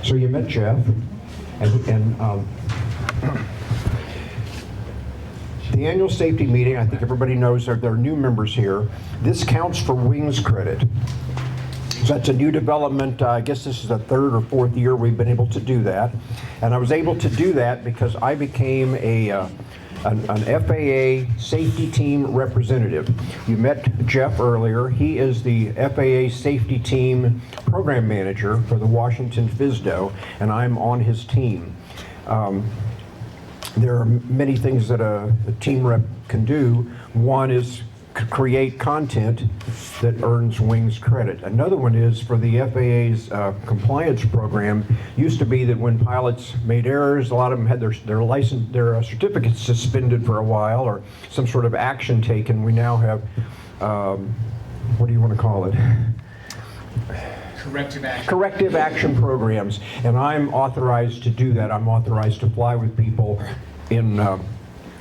So you met Jeff, and the annual safety meeting, I think everybody knows that there are new members here. This counts for wings credit. So that's a new development. I guess this is the third or fourth year we've been able to do that. And I was able to do that because I became an FAA safety team representative. You met Jeff earlier. He is the FAA safety team program manager for the Washington FSDO, and I'm on his team. There are many things that a team rep can do. One is create content that earns wings credit. Another one is for the FAA's compliance program. Used to be that when pilots made errors, a lot of them had their certificates suspended for a while or some sort of action taken. We now have, what do you want to call it? Corrective action programs, and I'm authorized to do that. I'm authorized to fly with people in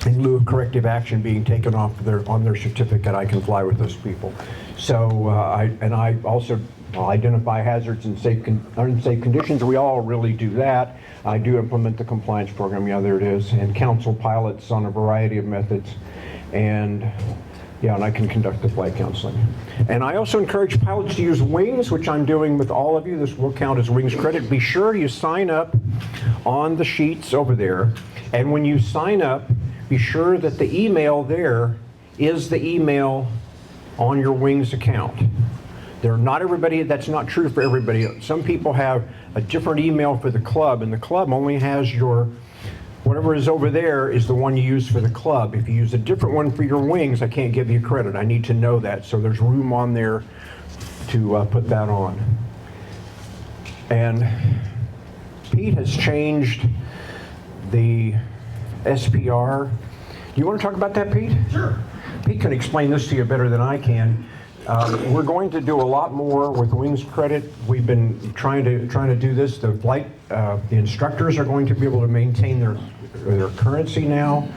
lieu of corrective action being taken off on their certificate. I can fly with those people. So I also identify hazards and unsafe conditions. We all really do that. I do implement the compliance program. Yeah, there it is, and counsel pilots on a variety of methods, and I can conduct the flight counseling. And I also encourage pilots to use wings, which I'm doing with all of you. This will count as wings credit. Be sure you sign up on the sheets over there. And when you sign up, be sure that the email there is the email on your wings account. That's not true for everybody. Some people have a different email for the club, and the club only has whatever is over there is the one you use for the club. If you use a different one for your wings, I can't give you credit. I need to know that. So there's room on there to put that on. And Pete has changed the SPR. Do you want to talk about that, Pete? Sure. Pete can explain this to you better than I can. We're going to do a lot more with wings credit. We've been trying to do this. The instructors are going to be able to maintain their currency now,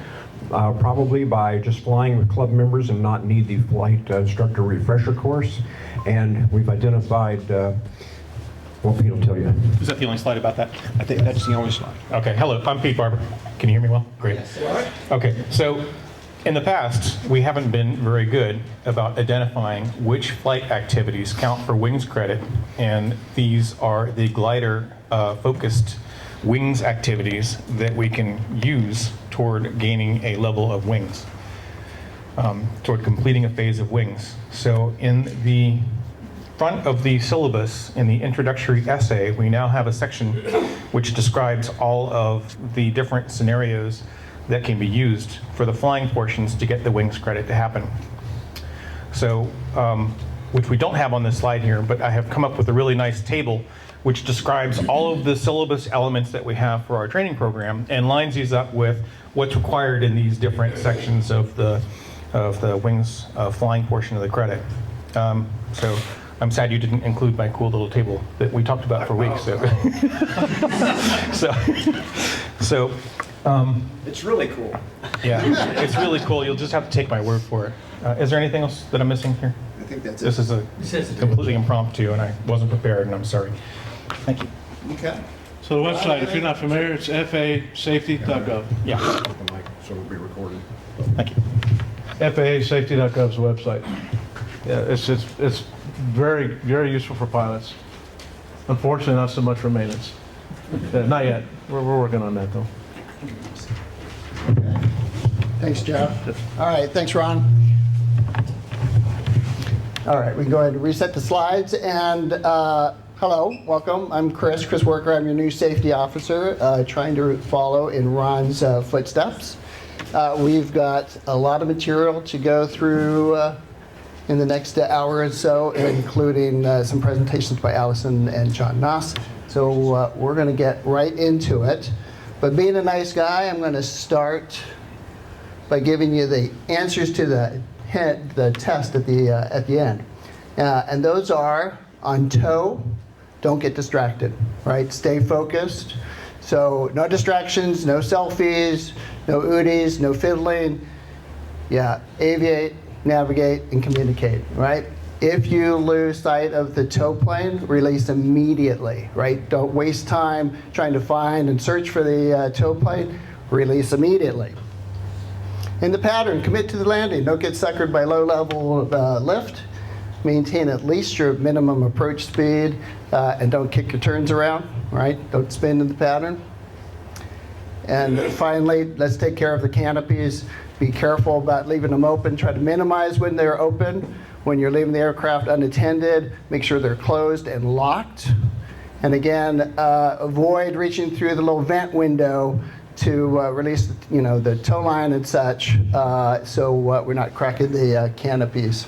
probably by just flying with club members and not need the flight instructor refresher course. And we've identified. Well, Pete will tell you. Is that the only slide about that? I think that's the only slide. Okay. Hello, I'm Pete Barber. Can you hear me well? Great. Yes. Okay. So, in the past, we haven't been very good about identifying which flight activities count for wings credit, and these are the glider focused wings activities that we can use toward gaining a level of wings, toward completing a phase of wings. So in the front of the syllabus, in the introductory essay, we now have a section which describes all of the different scenarios that can be used for the flying portions to get the wings credit to happen. So, which we don't have on this slide here, but I have come up with a really nice table which describes all of the syllabus elements that we have for our training program and lines these up with what's required in these different sections of the wings flying portion of the credit. So I'm sad you didn't include my cool little table that we talked about for weeks. So It's really cool. yeah, it's really cool. You'll just have to take my word for it. Is there anything else that I'm missing here? I think that's This is completely impromptu, and I wasn't prepared, and I'm sorry. Thank you. Okay. So the website, if you're not familiar, it's fasafety.gov. Yeah, The mic, so it'll be recorded. thank you. fasafety.gov is the website. Yeah, it's very, very useful for pilots. Unfortunately, not so much for maintenance. Not yet. We're working on that, though. Okay. Thanks, Jeff. All right, thanks, Ron. All right, we can go ahead and reset the slides. And hello, welcome. I'm Chris Worker. I'm your new safety officer, trying to follow in Ron's footsteps. We've got a lot of material to go through in the next hour or so, including some presentations by Allison and John Noss. So we're going to get right into it. But being a nice guy, I'm going to start by giving you the answers to the test at the end. And those are on TOW, don't get distracted, right? Stay focused. So no distractions, no selfies, no no fiddling. Yeah, aviate, navigate, and communicate, right? If you lose sight of the tow plane, release immediately, right? Don't waste time trying to find and search for the tow plane. Release immediately. In the pattern, commit to the landing. Don't get suckered by low-level lift. Maintain at least your minimum approach speed, and don't kick your turns around, right? Don't spin in the pattern. And finally, let's take care of the canopies. Be careful about leaving them open. Try to minimize when they're open. When you're leaving the aircraft unattended, make sure they're closed and locked. And again, avoid reaching through the little vent window to release, the tow line and such, so we're not cracking the canopies.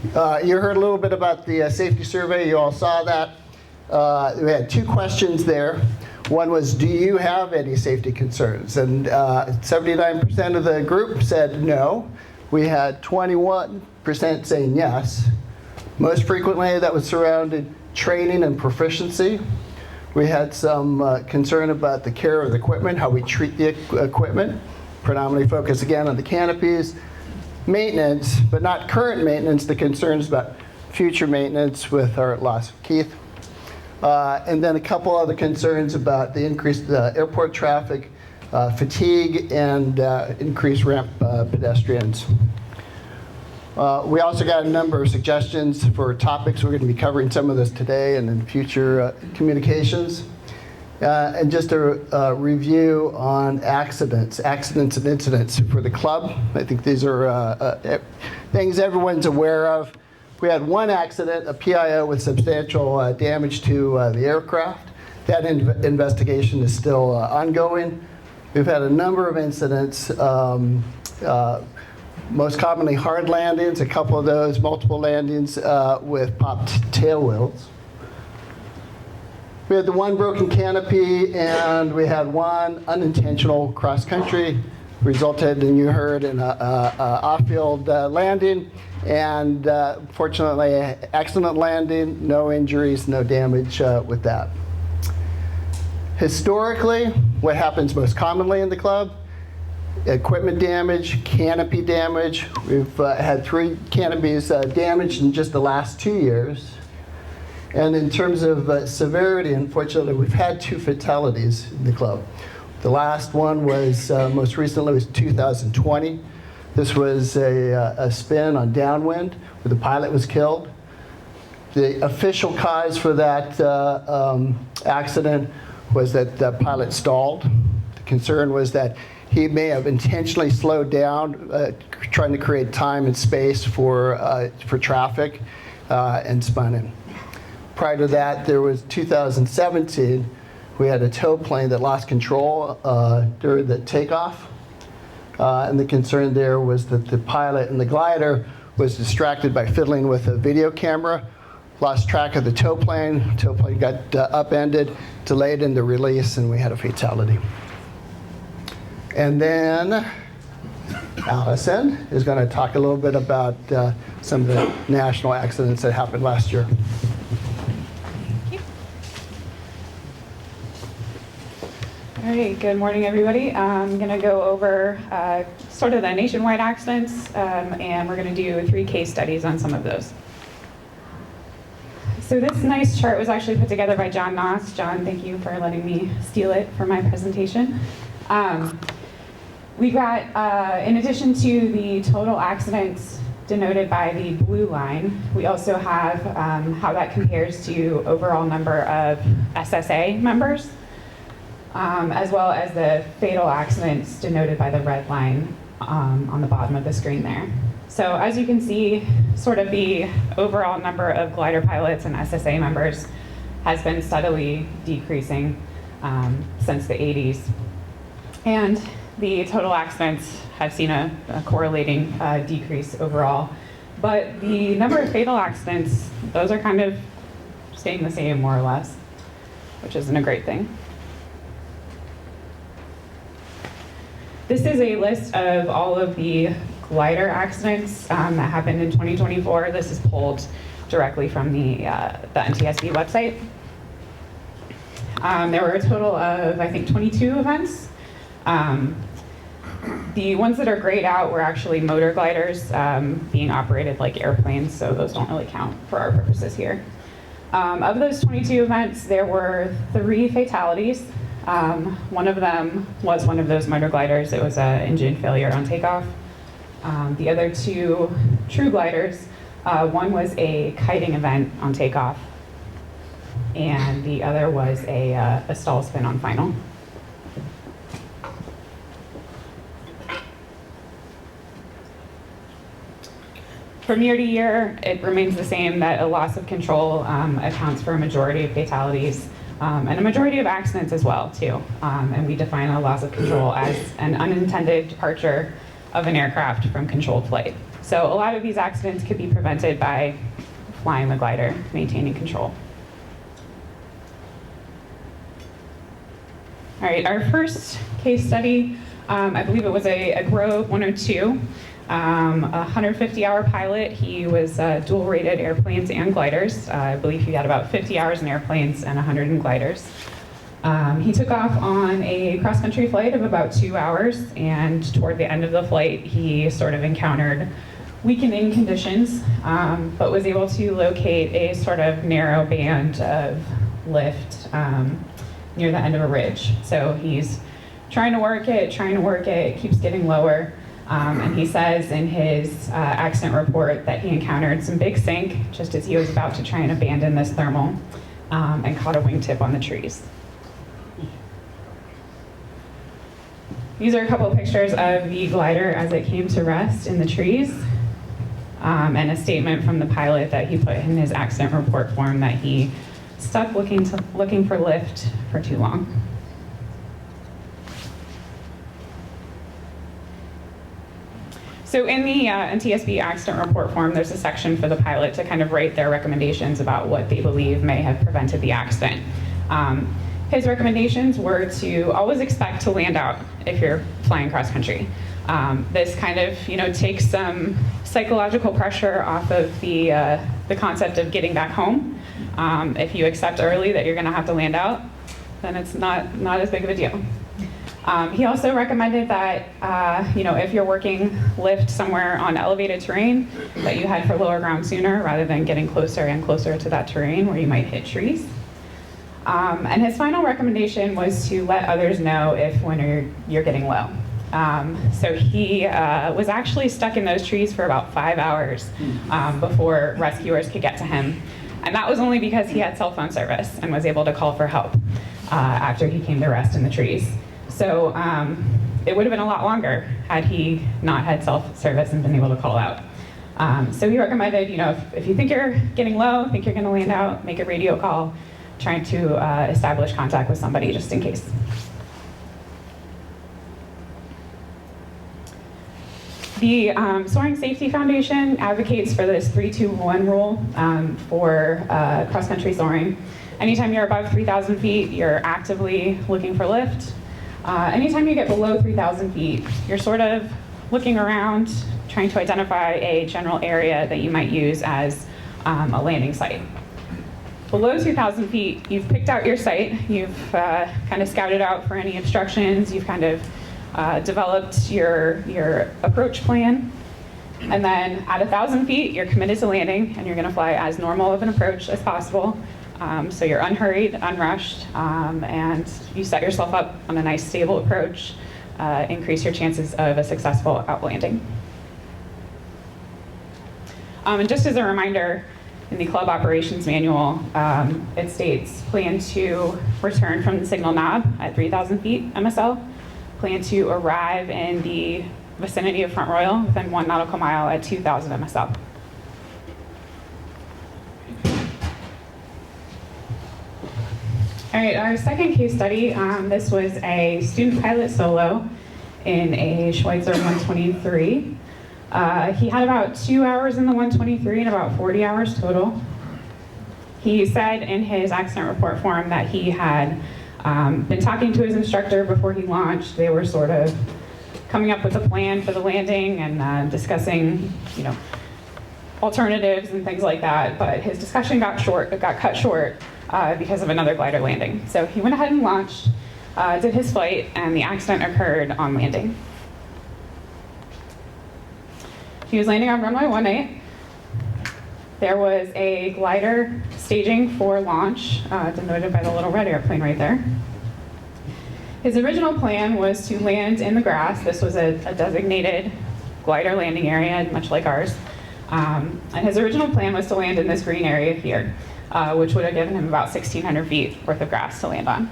You heard a little bit about the safety survey. You all saw that. We had 2 questions there. One was, do you have any safety concerns? And 79% of the group said no. We had 21% saying yes. Most frequently, that was surrounded training and proficiency. We had some concern about the care of the equipment, how we treat the equipment, predominantly focused again on the canopies. Maintenance, but not current maintenance, the concerns about future maintenance with our loss of Keith. And then a couple other concerns about the increased airport traffic, fatigue, and increased ramp pedestrians. We also got a number of suggestions for topics. We're going to be covering some of this today and in future communications. And just a review on accidents and incidents for the club. I think these are things everyone's aware of. We had one accident, a PIO with substantial damage to the aircraft. That investigation is still ongoing. We've had a number of incidents, most commonly hard landings, a couple of those, multiple landings with popped tail wheels. We had the one broken canopy, and we had one unintentional cross-country, resulted, and you heard, in an off-field landing, and fortunately, excellent landing, no injuries, no damage with that. Historically, what happens most commonly in the club? Equipment damage, canopy damage. We've had 3 canopies damaged in just the last 2 years. And in terms of severity, unfortunately, we've had 2 fatalities in the club. The last one was, most recently, was 2020. This was a spin on downwind where the pilot was killed. The official cause for that accident was that the pilot stalled. The concern was that he may have intentionally slowed down, trying to create time and space for traffic, and spun in. Prior to that, there was 2017, we had a tow plane that lost control during the takeoff. And the concern there was that the pilot and the glider was distracted by fiddling with a video camera, lost track of the tow plane got upended, delayed in the release, and we had a fatality. And then Allison is going to talk a little bit about some of the national accidents that happened last year. All right, good morning, everybody. I'm going to go over sort of the nationwide accidents, and we're going to do 3 case studies on some of those. So this nice chart was actually put together by John Noss. John, thank you for letting me steal it for my presentation. We've got, in addition to the total accidents denoted by the blue line, we also have how that compares to overall number of SSA members, as well as the fatal accidents denoted by the red line on the bottom of the screen there. So as you can see, sort of the overall number of glider pilots and SSA members has been steadily decreasing since the 80s. And the total accidents have seen a correlating decrease overall. But the number of fatal accidents, those are kind of staying the same more or less, which isn't a great thing. This is a list of all of the glider accidents that happened in 2024. This is pulled directly from the NTSB website. There were a total of, I think, 22 events. The ones that are grayed out were actually motor gliders being operated like airplanes, so those don't really count for our purposes here. Of those 22 events, there were 3 fatalities. One of them was one of those motor gliders. It was an engine failure on takeoff. The other 2 true gliders, one was a kiting event on takeoff, and the other was a stall spin on final. From year to year, it remains the same that a loss of control accounts for a majority of fatalities and a majority of accidents as well, too. And we define a loss of control as an unintended departure of an aircraft from controlled flight. So a lot of these accidents could be prevented by flying the glider, maintaining control. All right, our first case study, I believe it was a Grove 102. A 150-hour pilot. He was dual-rated airplanes and gliders. I believe he had about 50 hours in airplanes and 100 in gliders. He took off on a cross-country flight of about 2 hours, and toward the end of the flight, he sort of encountered weakening conditions, but was able to locate a sort of narrow band of lift near the end of a ridge. So he's trying to work it, keeps getting lower. And he says in his accident report that he encountered some big sink just as he was about to try and abandon this thermal and caught a wingtip on the trees. These are a couple of pictures of the glider as it came to rest in the trees, and a statement from the pilot that he put in his accident report form that he stuck looking for lift for too long. So in the NTSB accident report form, there's a section for the pilot to kind of write their recommendations about what they believe may have prevented the accident. His recommendations were to always expect to land out if you're flying cross country. This kind of, takes some psychological pressure off of the concept of getting back home. If you accept early that you're going to have to land out, then it's not as big of a deal. He also recommended that, if you're working lift somewhere on elevated terrain, that you head for lower ground sooner rather than getting closer and closer to that terrain where you might hit trees. And his final recommendation was to let others know when you're getting low. So he was actually stuck in those trees for about 5 hours before rescuers could get to him. And that was only because he had cell phone service and was able to call for help after he came to rest in the trees. So it would have been a lot longer had he not had cell service and been able to call out. So he recommended, if you think you're getting low, think you're going to land out, make a radio call, trying to establish contact with somebody just in case. The Soaring Safety Foundation advocates for this 3-2-1 rule for cross-country soaring. Anytime you're above 3,000 feet, you're actively looking for lift. Anytime you get below 3,000 feet, you're sort of looking around, trying to identify a general area that you might use as a landing site. Below 2,000 feet, you've picked out your site, you've kind of scouted out for any obstructions, you've kind of developed your approach plan, and then at 1,000 feet, you're committed to landing, and you're going to fly as normal of an approach as possible. So you're unhurried, unrushed, and you set yourself up on a nice stable approach, increase your chances of a successful outlanding. And just as a reminder, in the club operations manual, it states, plan to return from the signal knob at 3,000 feet MSL, plan to arrive in the vicinity of Front Royal within 1 nautical mile at 2,000 MSL. All right, our second case study, this was a student pilot solo in a Schweitzer 123. He had about 2 hours in the 123 and about 40 hours total. He said in his accident report form that he had been talking to his instructor before he launched. They were sort of coming up with a plan for the landing and discussing, alternatives and things like that. But his discussion got cut short because of another glider landing. So he went ahead and launched, did his flight, and the accident occurred on landing. He was landing on runway 18. There was a glider staging for launch, denoted by the little red airplane right there. His original plan was to land in the grass. This was a designated glider landing area, much like ours. And his original plan was to land in this green area here, which would have given him about 1,600 feet worth of grass to land on.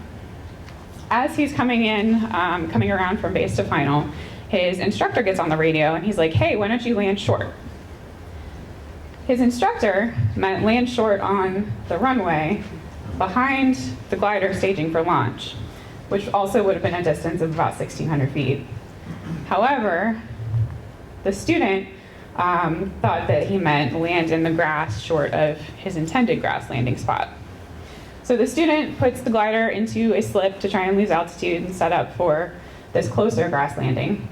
As he's coming around from base to final, his instructor gets on the radio and he's like, hey, why don't you land short? His instructor meant land short on the runway behind the glider staging for launch, which also would have been a distance of about 1,600 feet. However, the student thought that he meant land in the grass short of his intended grass landing spot. So the student puts the glider into a slip to try and lose altitude and set up for this closer grass landing.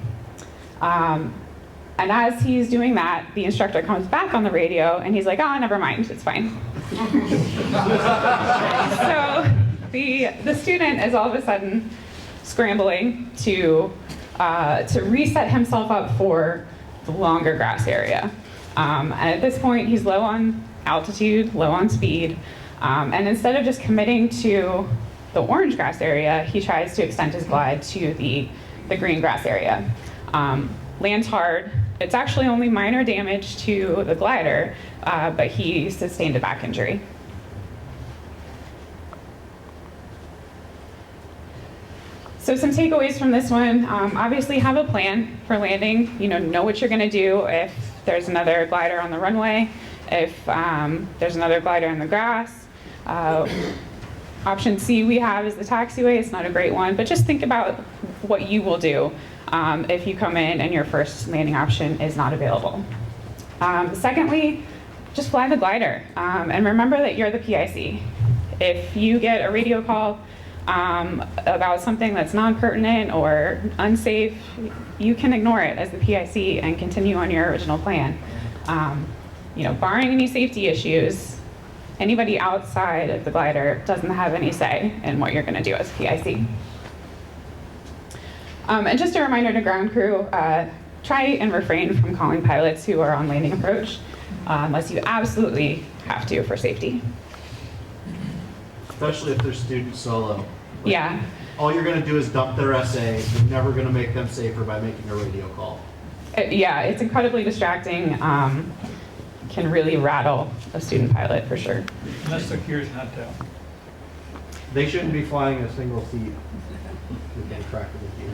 And as he's doing that, the instructor comes back on the radio and he's like, oh, never mind, it's fine. So the student is all of a sudden scrambling to reset himself up for the longer grass area. And at this point, he's low on altitude, low on speed, and instead of just committing to the orange grass area, he tries to extend his glide to the green grass area. Lands hard. It's actually only minor damage to the glider, but he sustained a back injury. So some takeaways from this one, obviously have a plan for landing. Know what you're gonna do if there's another glider on the runway, if there's another glider in the grass. Option C we have is the taxiway. It's not a great one, but just think about what you will do if you come in and your first landing option is not available. Secondly, just fly the glider, and remember that you're the PIC. If you get a radio call about something that's non-pertinent or unsafe, you can ignore it as the PIC and continue on your original plan. Barring any safety issues, anybody outside of the glider doesn't have any say in what you're going to do as PIC. And just a reminder to ground crew, try and refrain from calling pilots who are on landing approach, unless you absolutely have to for safety. Especially if they're student solo. Like, Yeah. all you're going to do is dump their essay. You're never going to make them safer by making a radio call. Yeah, it's incredibly distracting. Can really rattle a student pilot for sure. Unless the gear's not down. They shouldn't be flying a single seat with any crack of the gear.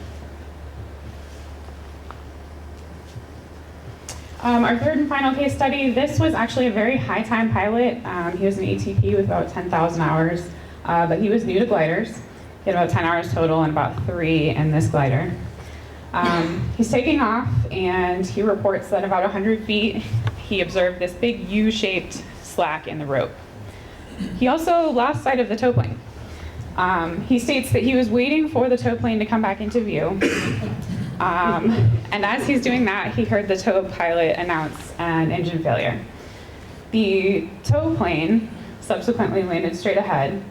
Our third and final case study, this was actually a very high time pilot. He was an ATP with about 10,000 hours, but he was new to gliders. He had about 10 hours total and about 3 in this glider. He's taking off and he reports that about 100 feet, he observed this big U-shaped slack in the rope. He also lost sight of the tow plane. He states that he was waiting for the tow plane to come back into view. And as he's doing that, he heard the tow pilot announce an engine failure. The tow plane subsequently landed straight ahead,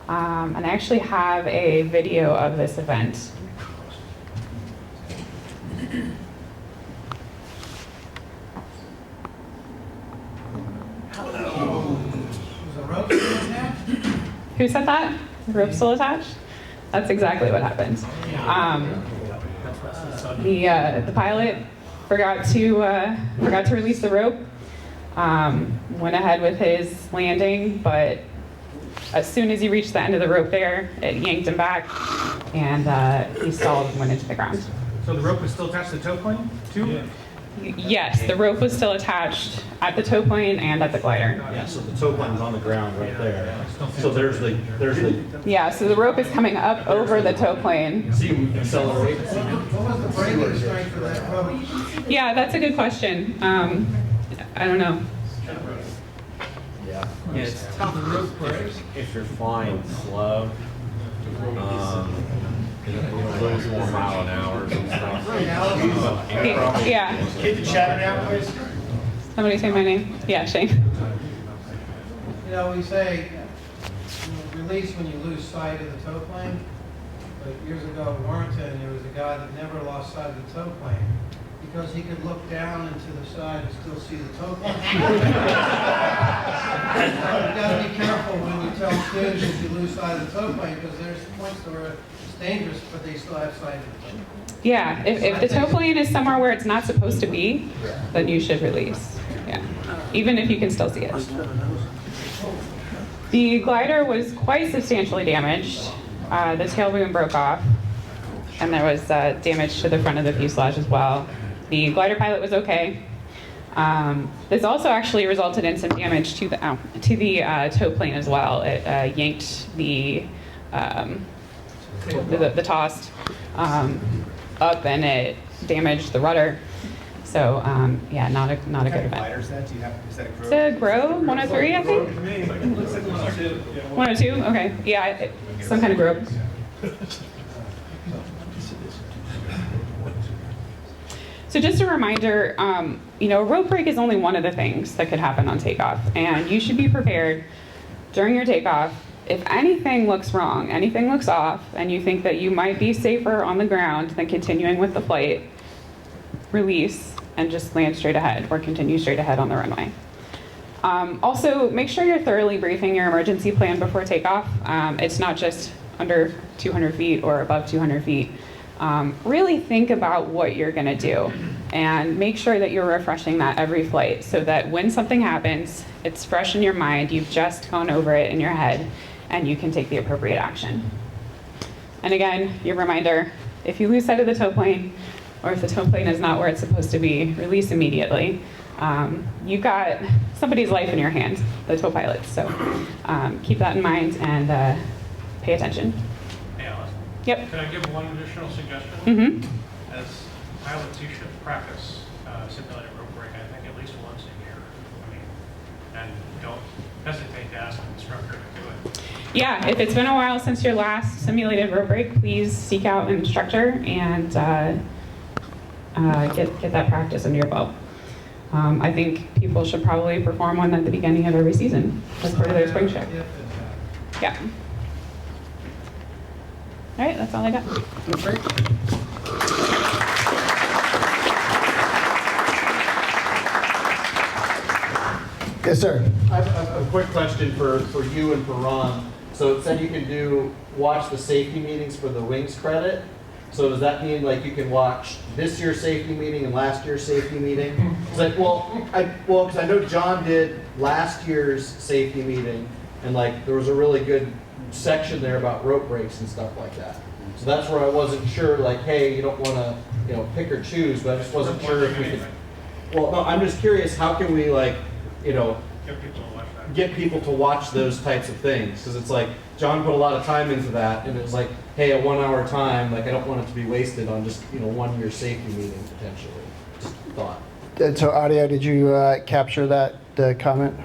and I actually have a video of this event. Who said that? The rope still attached? That's exactly what happened. The pilot forgot to release the rope. Went ahead with his landing, but as soon as he reached the end of the rope there, it yanked him back, and he stalled and went into the ground. So the rope was still attached to the tow plane, too? Yeah. Yes, the rope was still attached at the tow plane and at the glider. Yeah, so the tow plane's on the ground right there. So there's the Yeah, so the rope is coming up over the tow plane. so you accelerate. What was the braking strength of that rope? Yeah, that's a good question. I don't know. Yeah, it's tough if you're flying slow. You lose more mile an hour and stuff. Yeah. Keep the chatter down, please. Somebody say my name. Yeah, Shane. We say release when you lose sight of the tow plane. But years ago in Warrington, there was a guy that never lost sight of the tow plane. because he could look down and to the side and still see the tow plane. So you gotta be careful when you tell students if you lose sight of the tow plane, because there's points where it's dangerous, but they still have sight of the tow plane. Yeah, if the tow plane is somewhere where it's not supposed to be, then you should release. Yeah, even if you can still see it. The glider was quite substantially damaged. The tail boom broke off, and there was damage to the front of the fuselage as well. The glider pilot was okay. This also actually resulted in some damage to the tow plane as well. It yanked the tossed up, and it damaged the rudder. So yeah, not a good event. Is that a It's a Grow 103, I think. 102. Okay. Yeah, some kind of Grow. So just a reminder, a rope break is only one of the things that could happen on takeoff, and you should be prepared during your takeoff. If anything looks wrong, anything looks off, and you think that you might be safer on the ground than continuing with the flight, release and just land straight ahead or continue straight ahead on the runway. Also, make sure you're thoroughly briefing your emergency plan before takeoff. It's not just under 200 feet or above 200 feet. Really think about what you're gonna do and make sure that you're refreshing that every flight so that when something happens, it's fresh in your mind, you've just gone over it in your head, and you can take the appropriate action. And again, your reminder, if you lose sight of the tow plane, or if the tow plane is not where it's supposed to be, release immediately. You've got somebody's life in your hands, the tow pilots, so keep that in mind and pay attention. Hey, Alice. Yep. Can I give one additional suggestion? Mm-hmm. As pilots, you should practice simulated rope break, I think, at least once a year. And don't hesitate to ask an instructor to do it. Yeah, if it's been a while since your last simulated rope break, please seek out an instructor and get that practice under your belt. I think people should probably perform one at the beginning of every season as part of their spring check. Yeah. All right, that's all I got. Yes, sir. I have a quick question for you and for Ron. So it said you can watch the safety meetings for the wings credit. So does that mean like you can watch this year's safety meeting and last year's safety meeting? It's like, because I know John did last year's safety meeting, and like there was a really good section there about rope breaks and stuff like that. So that's where I wasn't sure, like, hey, you don't want to, pick or choose, but I just wasn't sure if we could. Well, no, I'm just curious, how can we like, get people to watch those types of things? Because it's like, John put a lot of time into that, and it was like, hey, a 1 hour time, like I don't want it to be wasted on just, 1 year safety meeting potentially. Just thought. So audio, did you capture that comment?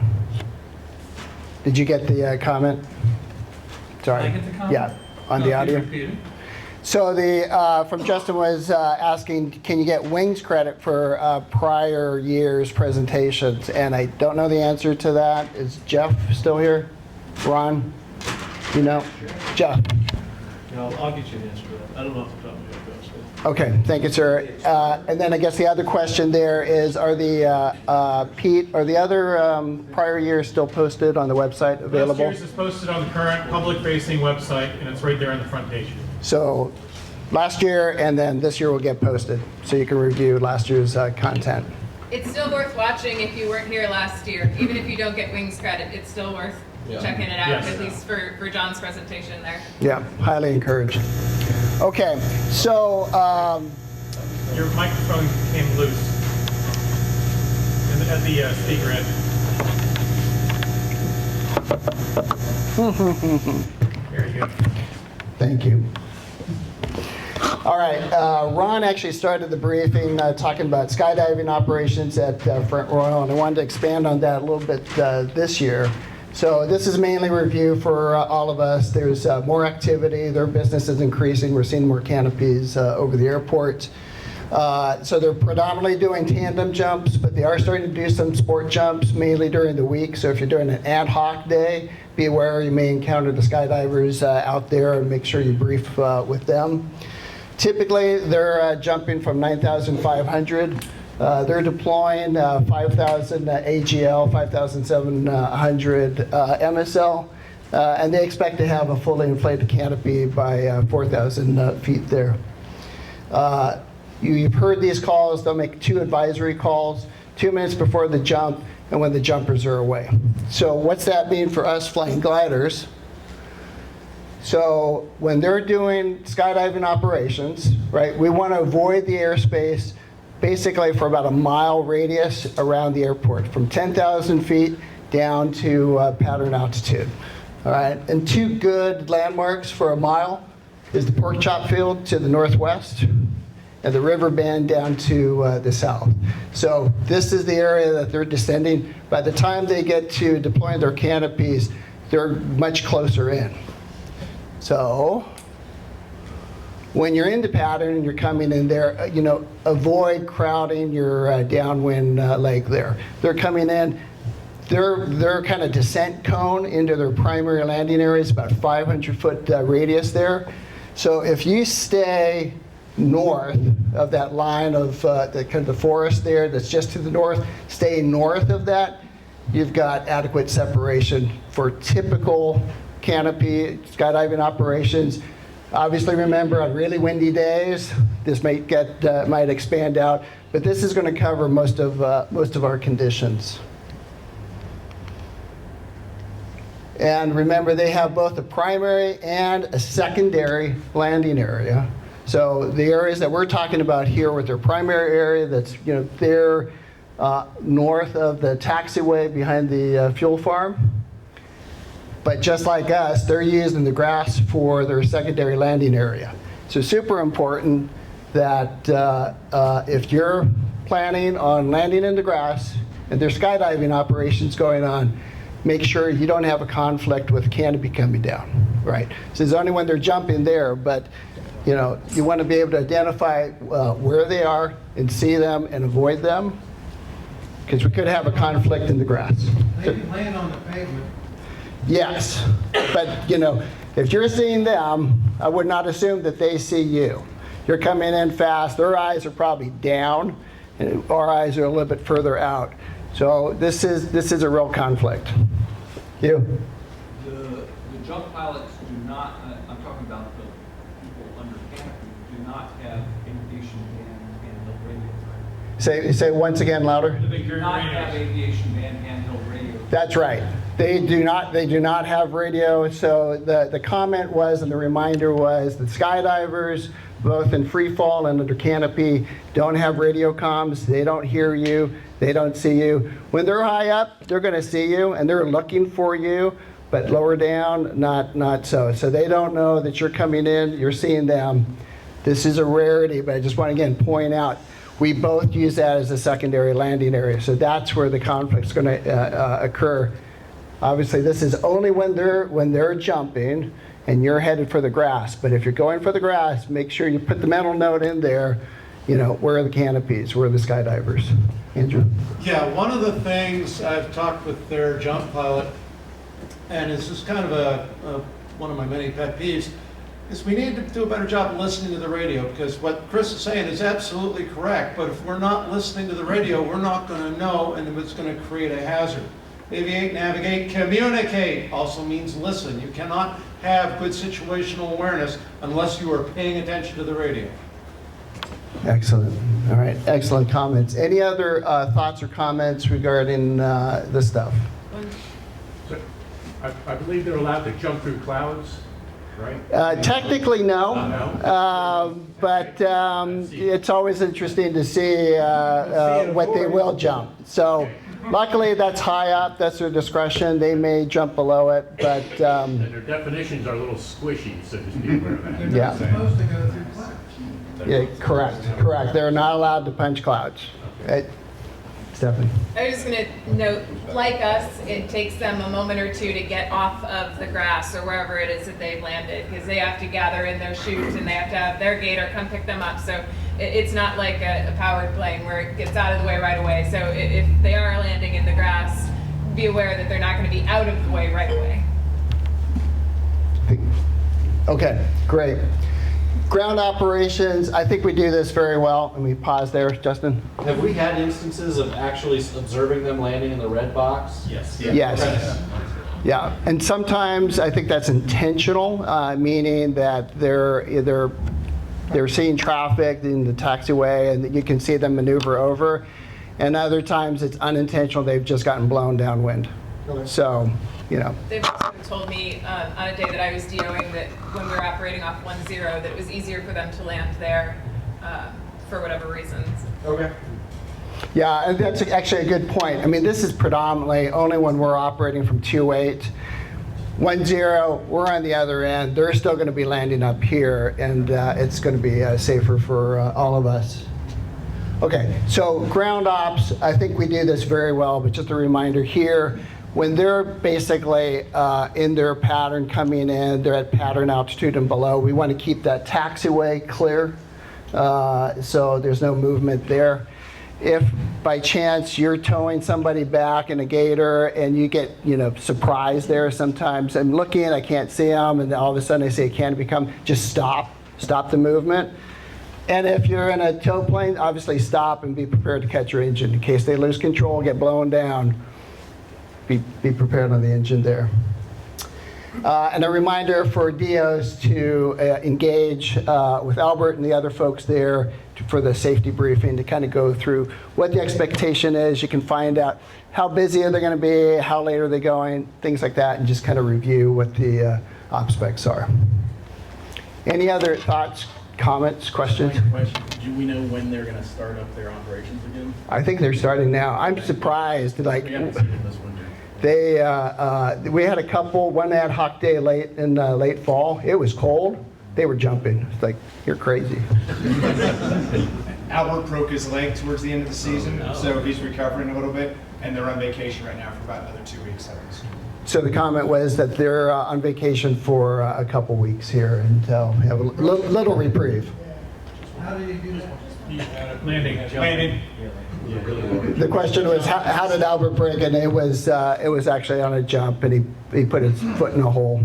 Did you get the comment? Sorry. Did I get the comment? Yeah, on the audio. So the from Justin was asking, can you get wings credit for prior year's presentations? And I don't know the answer to that. Is Jeff still here? Ron? You know? Jeff? I'll get you an answer to that. I don't know off the top of my head. Okay, thank you, sir. And then I guess the other question there is, are the Pete, are the other prior years still posted on the website available? Last year's is posted on the current public-facing website, and it's right there on the front page. So last year and then this year will get posted, so you can review last year's content. It's still worth watching if you weren't here last year. Even if you don't get wings credit, it's still worth checking it out, at least for John's presentation there. Yeah, highly encouraged. Okay, so Your microphone came loose at the speaker end. There you go. thank you. All right, Ron actually started the briefing talking about skydiving operations at Front Royal, and I wanted to expand on that a little bit this year. So this is mainly review for all of us. There's more activity, their business is increasing, we're seeing more canopies over the airport. So they're predominantly doing tandem jumps, but they are starting to do some sport jumps, mainly during the week. So if you're doing an ad hoc day, be aware you may encounter the skydivers out there, and make sure you brief with them. Typically, they're jumping from 9,500. They're deploying 5,000 AGL, 5,700 MSL, and they expect to have a fully inflated canopy by 4,000 feet there. You've heard these calls. They'll make 2 advisory calls, 2 minutes before the jump and when the jumpers are away. So what's that mean for us flying gliders? So when they're doing skydiving operations, right, we want to avoid the airspace basically for about a mile radius around the airport, from 10,000 feet down to pattern altitude. All right, and 2 good landmarks for a mile is the pork chop field to the northwest and the river bend down to the south. So this is the area that they're descending. By the time they get to deploying their canopies, they're much closer in. So when you're in the pattern and you're coming in there, avoid crowding your downwind leg there. They're coming in, their kind of descent cone into their primary landing area is about 500-foot radius there. So if you stay north of that line of the kind of the forest there that's just to the north, stay north of that, you've got adequate separation for typical canopy skydiving operations. Obviously, remember, on really windy days, this might expand out, but this is going to cover most of our conditions. And remember, they have both a primary and a secondary landing area. So the areas that we're talking about here with their primary area, that's they're north of the taxiway behind the fuel farm. But just like us, they're using the grass for their secondary landing area. So super important that if you're planning on landing in the grass and there's skydiving operations going on, make sure you don't have a conflict with canopy coming down, right? So it's only when they're jumping there, but you want to be able to identify where they are and see them and avoid them, because we could have a conflict in the grass. They can land on the pavement. Yes, but if you're seeing them, I would not assume that they see you. You're coming in fast, their eyes are probably down, and our eyes are a little bit further out. So this is a real conflict. You? The jump pilots do not, I'm talking about the people under canopy, do not have aviation band handheld radio. Say once again louder. They do not have aviation band handheld radio. That's right. They do not have radio. So the comment was, and the reminder was, that skydivers, both in free fall and under canopy, don't have radio comms. They don't hear you. They don't see you. When they're high up, they're going to see you and they're looking for you. But lower down, not so. So they don't know that you're coming in. You're seeing them. This is a rarity, but I just want to again point out, we both use that as a secondary landing area. So that's where the conflict's going to occur. Obviously, this is only when they're jumping and you're headed for the grass. But if you're going for the grass, make sure you put the mental note in there, where are the canopies, where are the skydivers? Andrew? Yeah, one of the things I've talked with their jump pilot, and this is kind of one of my many pet peeves, is we need to do a better job of listening to the radio, because what Chris is saying is absolutely correct, but if we're not listening to the radio, we're not going to know, and it's going to create a hazard. Aviate, navigate, communicate also means listen. You cannot have good situational awareness unless you are paying attention to the radio. Excellent. All right, excellent comments. Any other thoughts or comments regarding this stuff? So, I believe they're allowed to jump through clouds, right? Technically, no. But it's always interesting to see what they will jump. So luckily, that's high up. That's their discretion. They may jump below it, but... and their definitions are a little squishy, so just be aware of that. They're not supposed to go through clouds. Yeah, correct. They're not allowed to punch clouds. Right? Stephanie? I was just going to note, like us, it takes them a moment or two to get off of the grass or wherever it is that they've landed, because they have to gather in their chutes and they have to have their gator come pick them up. So it's not like a powered plane where it gets out of the way right away. So if they are landing in the grass, be aware that they're not going to be out of the way right away. Okay, great. Ground operations, I think we do this very well. Let me pause there, Justin. Have we had instances of actually observing them landing in the red box? Yes. Yes. Yeah, and sometimes I think that's intentional, meaning that they're seeing traffic in the taxiway and you can see them maneuver over. And other times it's unintentional, they've just gotten blown downwind. Okay. So, you know. They've also told me on a day that I was DOing that when we were operating off 10, that it was easier for them to land there for whatever reasons. Okay. Yeah, and that's actually a good point. I mean, this is predominantly only when we're operating from 2.8. 10, we're on the other end. They're still going to be landing up here, and it's going to be safer for all of us. Okay, so ground ops, I think we do this very well, but just a reminder here, when they're basically in their pattern coming in, they're at pattern altitude and below, we want to keep that taxiway clear, so there's no movement there. If by chance you're towing somebody back in a gator and you get, surprised there sometimes, I'm looking, I can't see them, and all of a sudden I see a canopy come, just stop the movement. And if you're in a tow plane, obviously stop and be prepared to catch your engine. In case they lose control, get blown down, be prepared on the engine there. And a reminder for DOs to engage with Albert and the other folks there for the safety briefing to kind of go through what the expectation is. You can find out how busy are they going to be, how late are they going, things like that, and just kind of review what the op specs are. Any other thoughts, comments, questions? Do we know when they're going to start up their operations again? I think they're starting now. I'm surprised. Like, We haven't seen it this winter. we had a couple, one ad hoc day late in late fall. It was cold. They were jumping. It's like, you're crazy. Albert broke his leg towards the end of the season, so he's recovering a little bit, and they're on vacation right now for about another 2 weeks. So the comment was that they're on vacation for a couple weeks here until we have a little reprieve. How do you do that? Landing. The question was, how did Albert break? And it was actually on a jump, and he put his foot in a hole.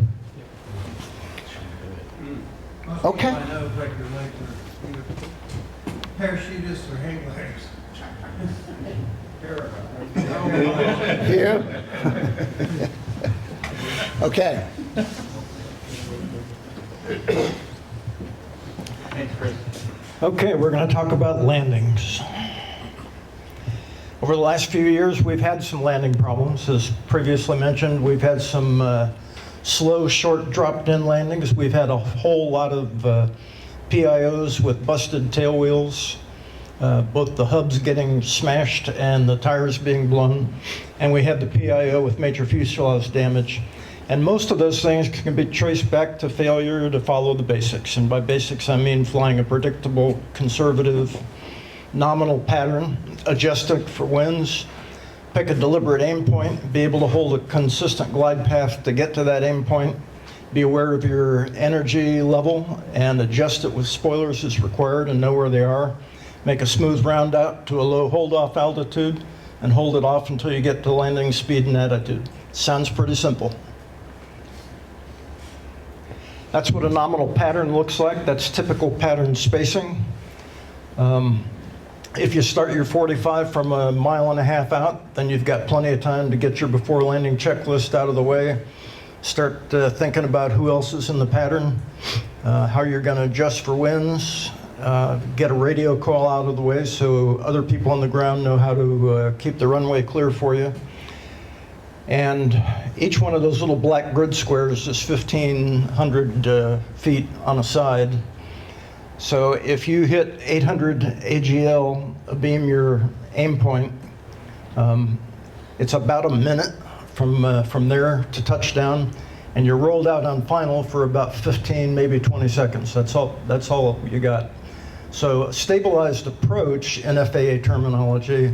Okay. I know if I could like parachutists or hang gliders. Here. Okay. Okay, we're going to talk about landings. Over the last few years, we've had some landing problems. As previously mentioned, we've had some slow, short, dropped-in landings. We've had a whole lot of PIOs with busted tail wheels, both the hubs getting smashed and the tires being blown. And we had the PIO with major fuselage damage. And most of those things can be traced back to failure to follow the basics. And by basics, I mean flying a predictable, conservative, nominal pattern, adjust it for winds, pick a deliberate aim point, be able to hold a consistent glide path to get to that aim point, be aware of your energy level and adjust it with spoilers as required and know where they are, make a smooth round out to a low hold off altitude and hold it off until you get to landing speed and attitude. Sounds pretty simple. That's what a nominal pattern looks like. That's typical pattern spacing. If you start your 45 from 1.5 miles out, then you've got plenty of time to get your before landing checklist out of the way. Start thinking about who else is in the pattern, how you're going to adjust for winds, get a radio call out of the way so other people on the ground know how to keep the runway clear for you. And each one of those little black grid squares is 1,500 feet on a side. So if you hit 800 AGL, beam your aim point, it's about a minute from there to touchdown, and you're rolled out on final for about 15, maybe 20 seconds. That's all you got. So a stabilized approach in FAA terminology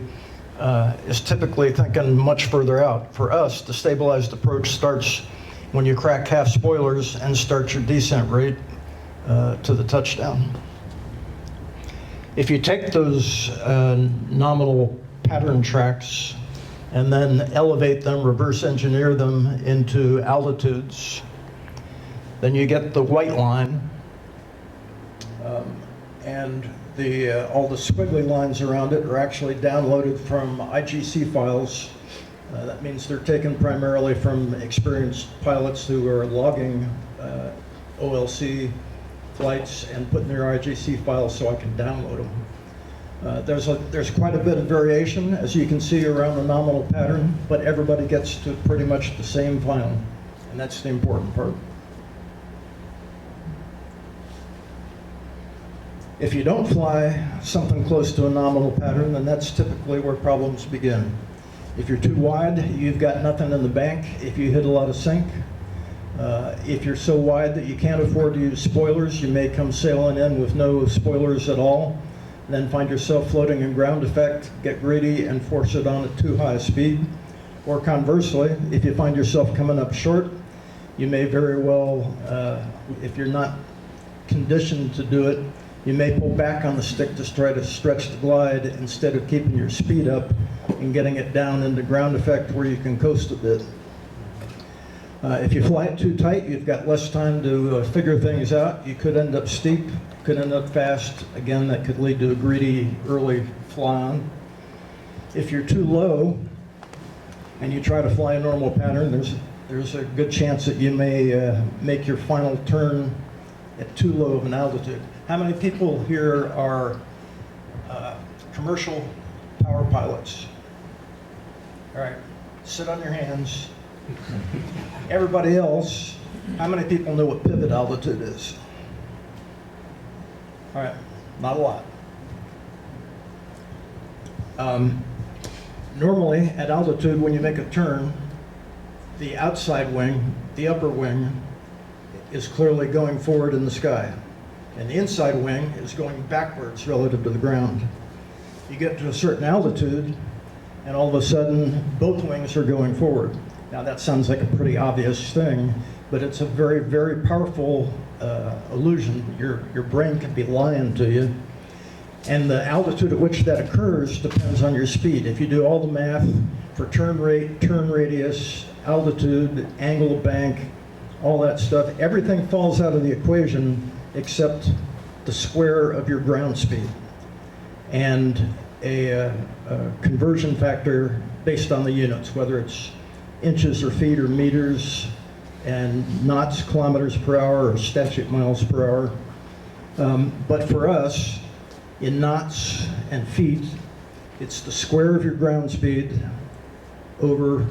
is typically thinking much further out. For us, the stabilized approach starts when you crack half spoilers and start your descent rate to the touchdown. If you take those nominal pattern tracks and then elevate them, reverse engineer them into altitudes, then you get the white line. And all the squiggly lines around it are actually downloaded from IGC files. That means they're taken primarily from experienced pilots who are logging OLC flights and putting their IGC files so I can download them. There's quite a bit of variation, as you can see, around the nominal pattern, but everybody gets to pretty much the same final, and that's the important part. If you don't fly something close to a nominal pattern, then that's typically where problems begin. If you're too wide, you've got nothing in the bank if you hit a lot of sink. If you're so wide that you can't afford to use spoilers, you may come sailing in with no spoilers at all, then find yourself floating in ground effect, get greedy, and force it on at too high a speed. Or conversely, if you find yourself coming up short, you may very well, if you're not conditioned to do it, you may pull back on the stick to try to stretch the glide instead of keeping your speed up and getting it down into ground effect where you can coast a bit. If you fly it too tight, you've got less time to figure things out. You could end up steep, could end up fast. Again, that could lead to a greedy early fly-on. If you're too low and you try to fly a normal pattern, there's a good chance that you may make your final turn at too low of an altitude. How many people here are commercial power pilots? All right, sit on your hands. Everybody else, how many people know what pivot altitude is? All right, not a lot. Normally, at altitude, when you make a turn, the outside wing, the upper wing, is clearly going forward in the sky. And the inside wing is going backwards relative to the ground. You get to a certain altitude, and all of a sudden, both wings are going forward. Now that sounds like a pretty obvious thing, but it's a very, very powerful illusion. Your brain can be lying to you. And the altitude at which that occurs depends on your speed. If you do all the math for turn rate, turn radius, altitude, angle of bank, all that stuff, everything falls out of the equation except the square of your ground speed and a conversion factor based on the units, whether it's inches or feet or meters and knots, kilometers per hour, or statute miles per hour. But for us, in knots and feet, it's the square of your ground speed over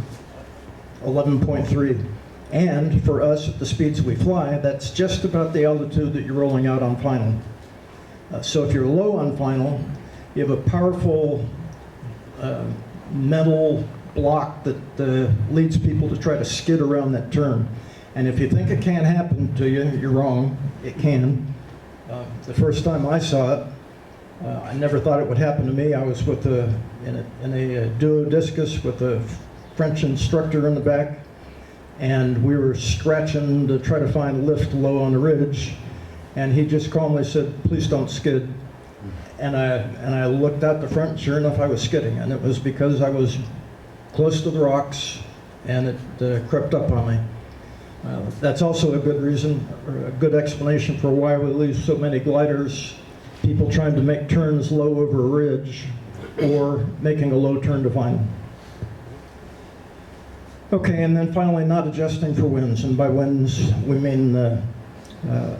11.3. And for us, at the speeds we fly, that's just about the altitude that you're rolling out on final. So if you're low on final, you have a powerful mental block that leads people to try to skid around that turn. And if you think it can't happen to you, you're wrong. It can. The first time I saw it, I never thought it would happen to me. I was with in a duo discus with a French instructor in the back, and we were scratching to try to find lift low on the ridge, and he just calmly said, "Please don't skid." And I looked out the front, and sure enough, I was skidding, and it was because I was close to the rocks, and it crept up on me. That's also a good reason, or a good explanation for why we lose so many gliders, people trying to make turns low over a ridge, or making a low turn to final. Okay, and then finally, not adjusting for winds, and by winds, we mean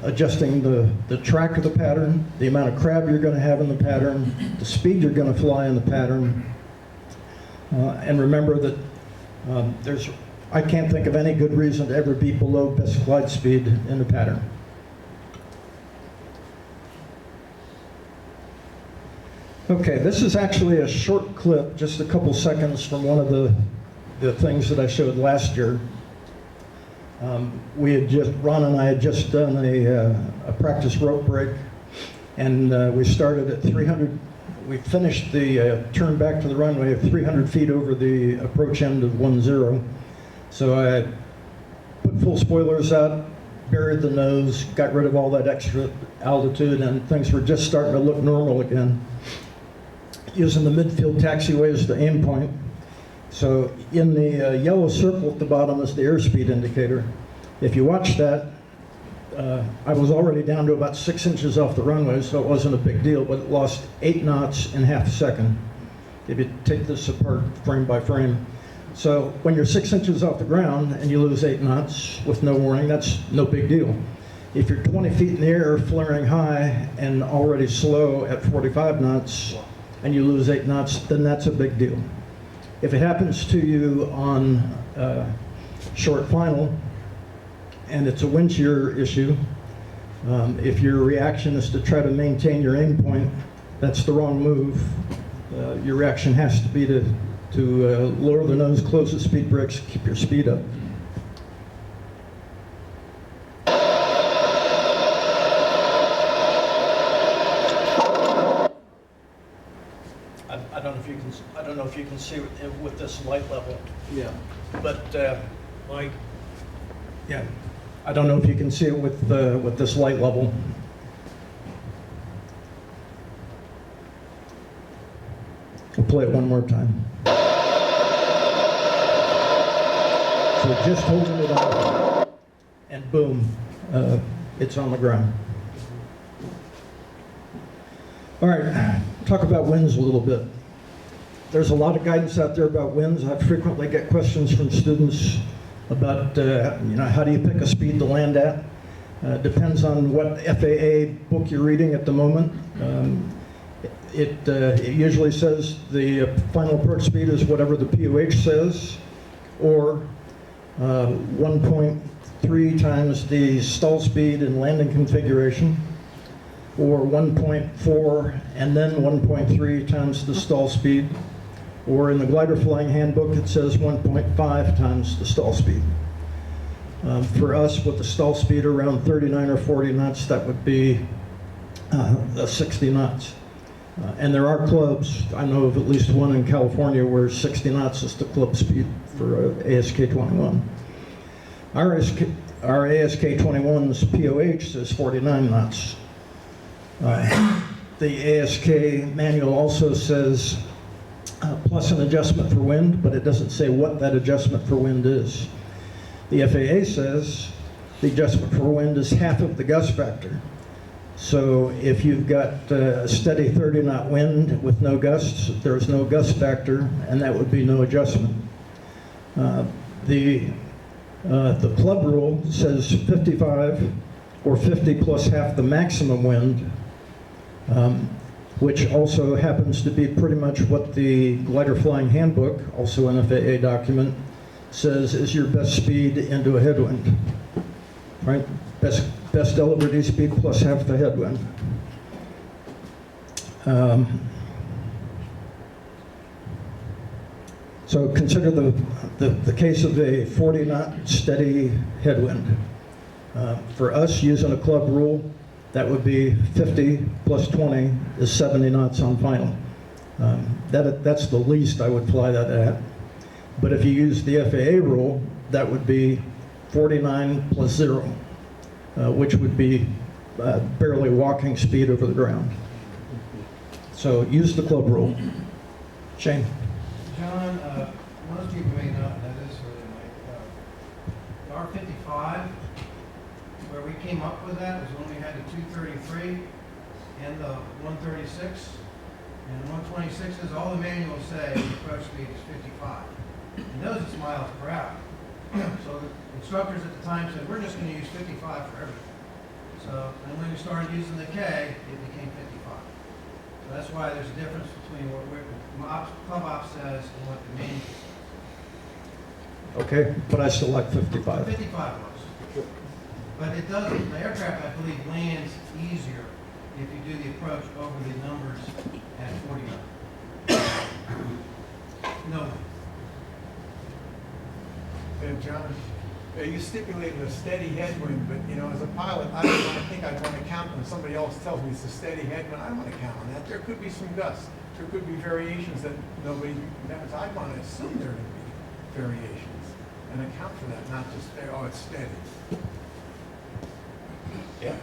adjusting the track of the pattern, the amount of crab you're going to have in the pattern, the speed you're going to fly in the pattern. And remember that I can't think of any good reason to ever be below best glide speed in the pattern. Okay, this is actually a short clip, just a couple seconds from one of the things that I showed last year. Ron and I had just done a practice rope break, and we started at 300. We finished the turn back to the runway at 300 feet over the approach end of 10. So I put full spoilers out, buried the nose, got rid of all that extra altitude, and things were just starting to look normal again. Using the midfield taxiway as the aim point. So in the yellow circle at the bottom is the airspeed indicator. If you watch that, I was already down to about 6 inches off the runway, so it wasn't a big deal, but it lost 8 knots in half a second, if you take this apart frame by frame. So when you're 6 inches off the ground and you lose 8 knots with no warning, that's no big deal. If you're 20 feet in the air, flaring high and already slow at 45 knots, and you lose 8 knots, then that's a big deal. If it happens to you on short final, and it's a wind shear issue, if your reaction is to try to maintain your aim point, that's the wrong move. Your reaction has to be to lower the nose, close the speed brakes, keep your speed up. I don't know if you can see it with this light level. Yeah. But Mike. Yeah. I don't know if you can see it with this light level. We'll play it one more time. So just holding it off, and boom, it's on the ground. All right, talk about winds a little bit. There's a lot of guidance out there about winds. I frequently get questions from students about, how do you pick a speed to land at? Depends on what FAA book you're reading at the moment. It usually says the final approach speed is whatever the POH says, or 1.3 times the stall speed in landing configuration, or 1.4 and then 1.3 times the stall speed, or in the glider flying handbook it says 1.5 times the stall speed. For us, with the stall speed around 39 or 40 knots, that would be 60 knots. And there are clubs, I know of at least one in California, where 60 knots is the club speed for ASK-21. Our ASK-21's POH says 49 knots. The ASK manual also says plus an adjustment for wind, but it doesn't say what that adjustment for wind is. The FAA says the adjustment for wind is half of the gust factor. So if you've got a steady 30-knot wind with no gusts, there's no gust factor, and that would be no adjustment. The club rule says 55 or 50 plus half the maximum wind, which also happens to be pretty much what the glider flying handbook, also an FAA document, says is your best speed into a headwind, right? Best LVRD speed plus half the headwind. So consider the case of a 40-knot steady headwind. For us, using a club rule, that would be 50 plus 20 is 70 knots on final. That's the least I would fly that at. But if you use the FAA rule, that would be 49 plus 0, which would be barely walking speed over the ground. So use the club rule. Shane? John, most people may not know this, or they might. The R55, where we came up with that was when we had the 233 and the 136. And the 126s, all the manuals say the approach speed is 55. And those is miles per hour. So the instructors at the time said, we're just going to use 55 for everything. So, and when we started using the K, it became 55. So that's why there's a difference between what Club Ops says and what the manual says. Okay, but I still like 55. 55 was. But it does, the aircraft, I believe, lands easier if you do the approach over the numbers at 49. No. And John, you stipulated a steady headwind, but as a pilot, I think I'd want to count when somebody else tells me it's a steady headwind. I don't want to count on that. There could be some gusts. There could be variations that nobody knows. I want to assume there could be variations and account for that, not just say, oh, it's steady. Yeah.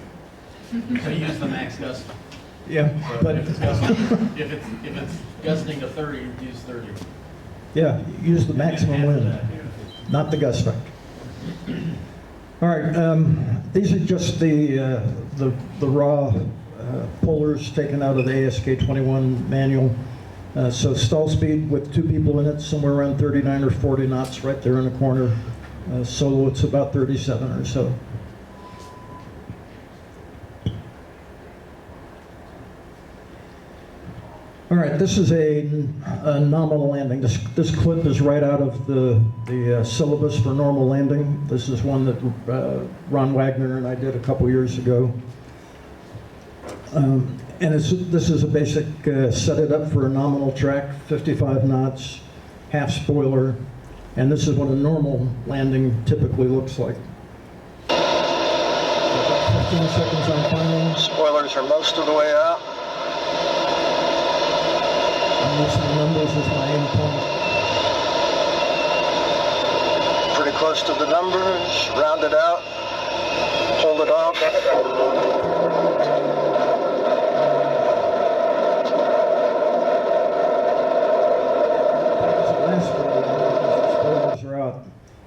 So use the max gust. Yeah, So but if it's gusting to 30, use 30. yeah, use the maximum wind, not the gust factor. All right, These are just the raw pullers taken out of the ASK-21 manual. So stall speed with 2 people in it, somewhere around 39 or 40 knots right there in the corner. Solo, it's about 37 or so. All right, this is a nominal landing. This clip is right out of the syllabus for normal landing. This is one that Ron Wagner and I did a couple years ago. And this is a basic set it up for a nominal track, 55 knots, half spoiler, and this is what a normal landing typically looks like. About 15 seconds on climbing. Spoilers are most of the way out. I'm using the numbers as my aim point. Pretty close to the numbers, round it out, hold it off.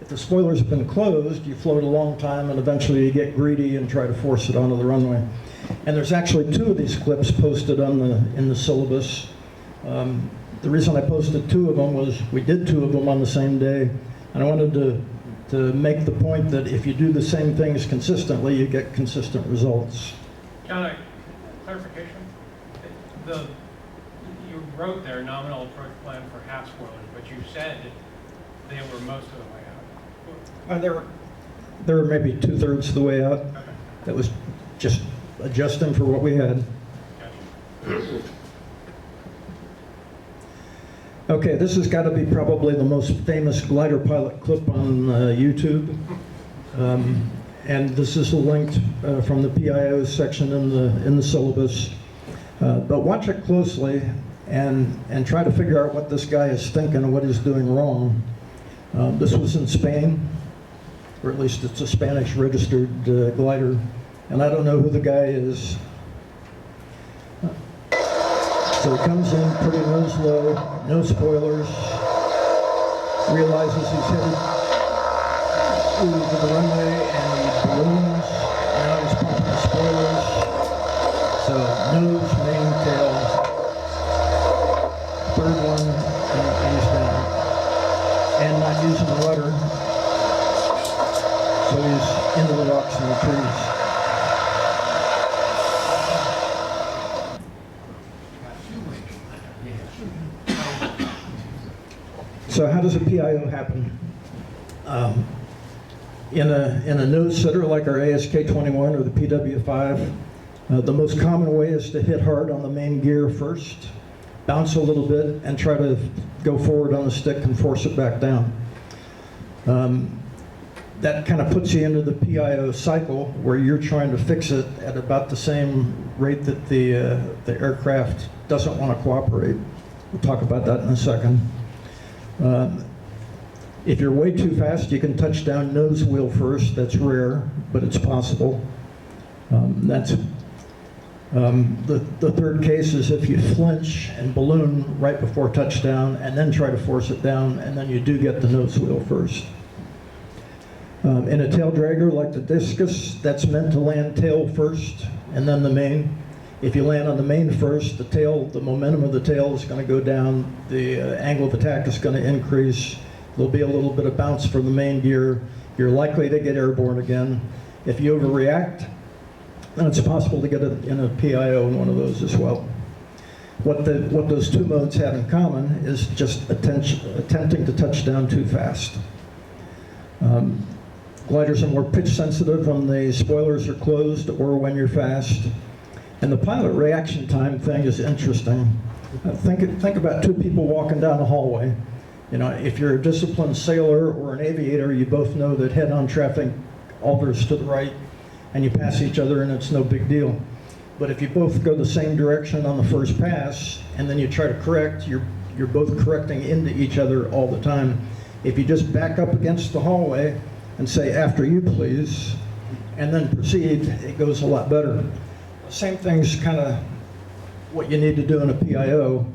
If the spoilers have been closed, you float a long time and eventually you get greedy and try to force it onto the runway. And there's actually 2 of these clips posted in the syllabus. The reason I posted 2 of them was we did 2 of them on the same day, and I wanted to make the point that if you do the same things consistently, you get consistent results. John, clarification. You wrote there nominal approach plan for half spoilers, but you said they were most of the way out. They were maybe 2/3 of the way out. Okay. That was just adjusting for what we had. Gotcha. Okay, this has got to be probably the most famous glider pilot clip on YouTube. And this is linked from the PIO section in the syllabus. But watch it closely and try to figure out what this guy is thinking and what he's doing wrong. This was in Spain, or at least it's a Spanish registered glider, and I don't know who the guy is. So he comes in pretty nose low, no spoilers, realizes he's headed to the runway and he balloons. Now he's pumping the spoilers. So nose, main, tail, 3rd one, and he's down. And not using the rudder, so he's into the rocks and the trees. So how does a PIO happen? In a nose setter like our ASK-21 or the PW5, the most common way is to hit hard on the main gear first, bounce a little bit, and try to go forward on the stick and force it back down. That kind of puts you into the PIO cycle where you're trying to fix it at about the same rate that the aircraft doesn't want to cooperate. We'll talk about that in a second. If you're way too fast, you can touch down nose wheel first. That's rare, but it's possible. The 3rd case is if you flinch and balloon right before touchdown and then try to force it down, and then you do get the nose wheel first. In a tail dragger like the discus, that's meant to land tail first and then the main. If you land on the main first, the momentum of the tail is going to go down, the angle of attack is going to increase, there'll be a little bit of bounce from the main gear, you're likely to get airborne again. If you overreact, then it's possible to get it in a PIO in one of those as well. What those 2 modes have in common is just attempting to touch down too fast. Gliders are more pitch sensitive when the spoilers are closed or when you're fast. And the pilot reaction time thing is interesting. Think about 2 people walking down a hallway. You know, if you're a disciplined sailor or an aviator, you both know that head-on traffic alters to the right, and you pass each other and it's no big deal. But if you both go the same direction on the first pass, and then you try to correct, you're both correcting into each other all the time. If you just back up against the hallway and say, "After you, please," and then proceed, it goes a lot better. Same thing's kind of what you need to do in a PIO,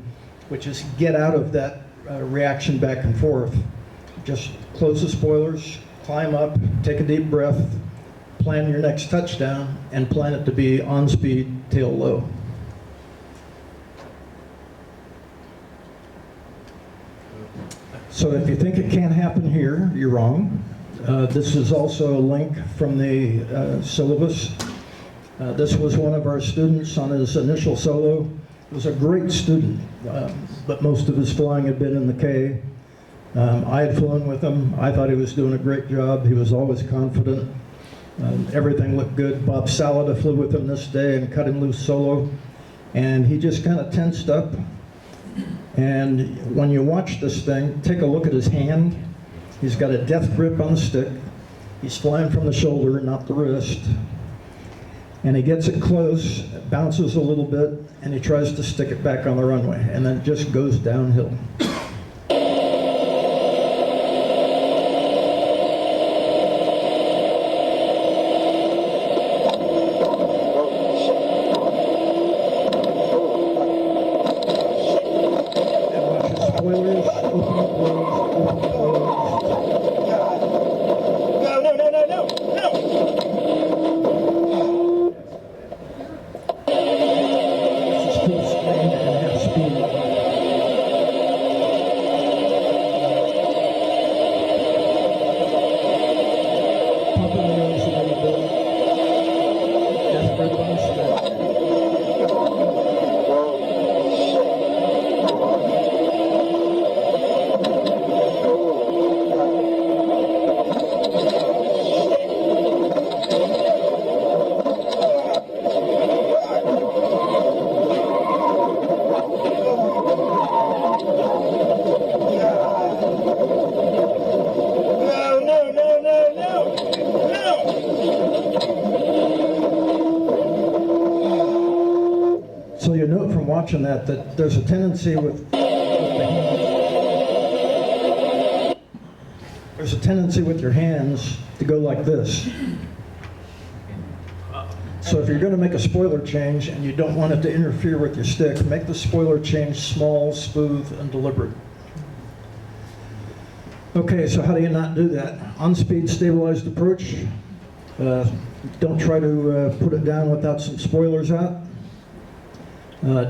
which is get out of that reaction back and forth. Just close the spoilers, climb up, take a deep breath, plan your next touchdown and plan it to be on speed, tail low. So if you think it can't happen here, you're wrong. This is also a link from the syllabus. This was one of our students on his initial solo. He was a great student, but most of his flying had been in the K. I had flown with him. I thought he was doing a great job. He was always confident. Everything looked good. Bob Salada flew with him this day and cut him loose solo. And he just kind of tensed up. And when you watch this thing, take a look at his hand. He's got a death grip on the stick. He's flying from the shoulder, not the wrist. And he gets it close, bounces a little bit, and he tries to stick it back on the runway. And then it just goes downhill. So you note from watching that there's a tendency with the hands, there's a tendency with your hands to go like this. So if you're going to make a spoiler change and you don't want it to interfere with your stick, make the spoiler change small, smooth, and deliberate. Okay, so how do you not do that? On-speed stabilized approach. Don't try to put it down without some spoilers out.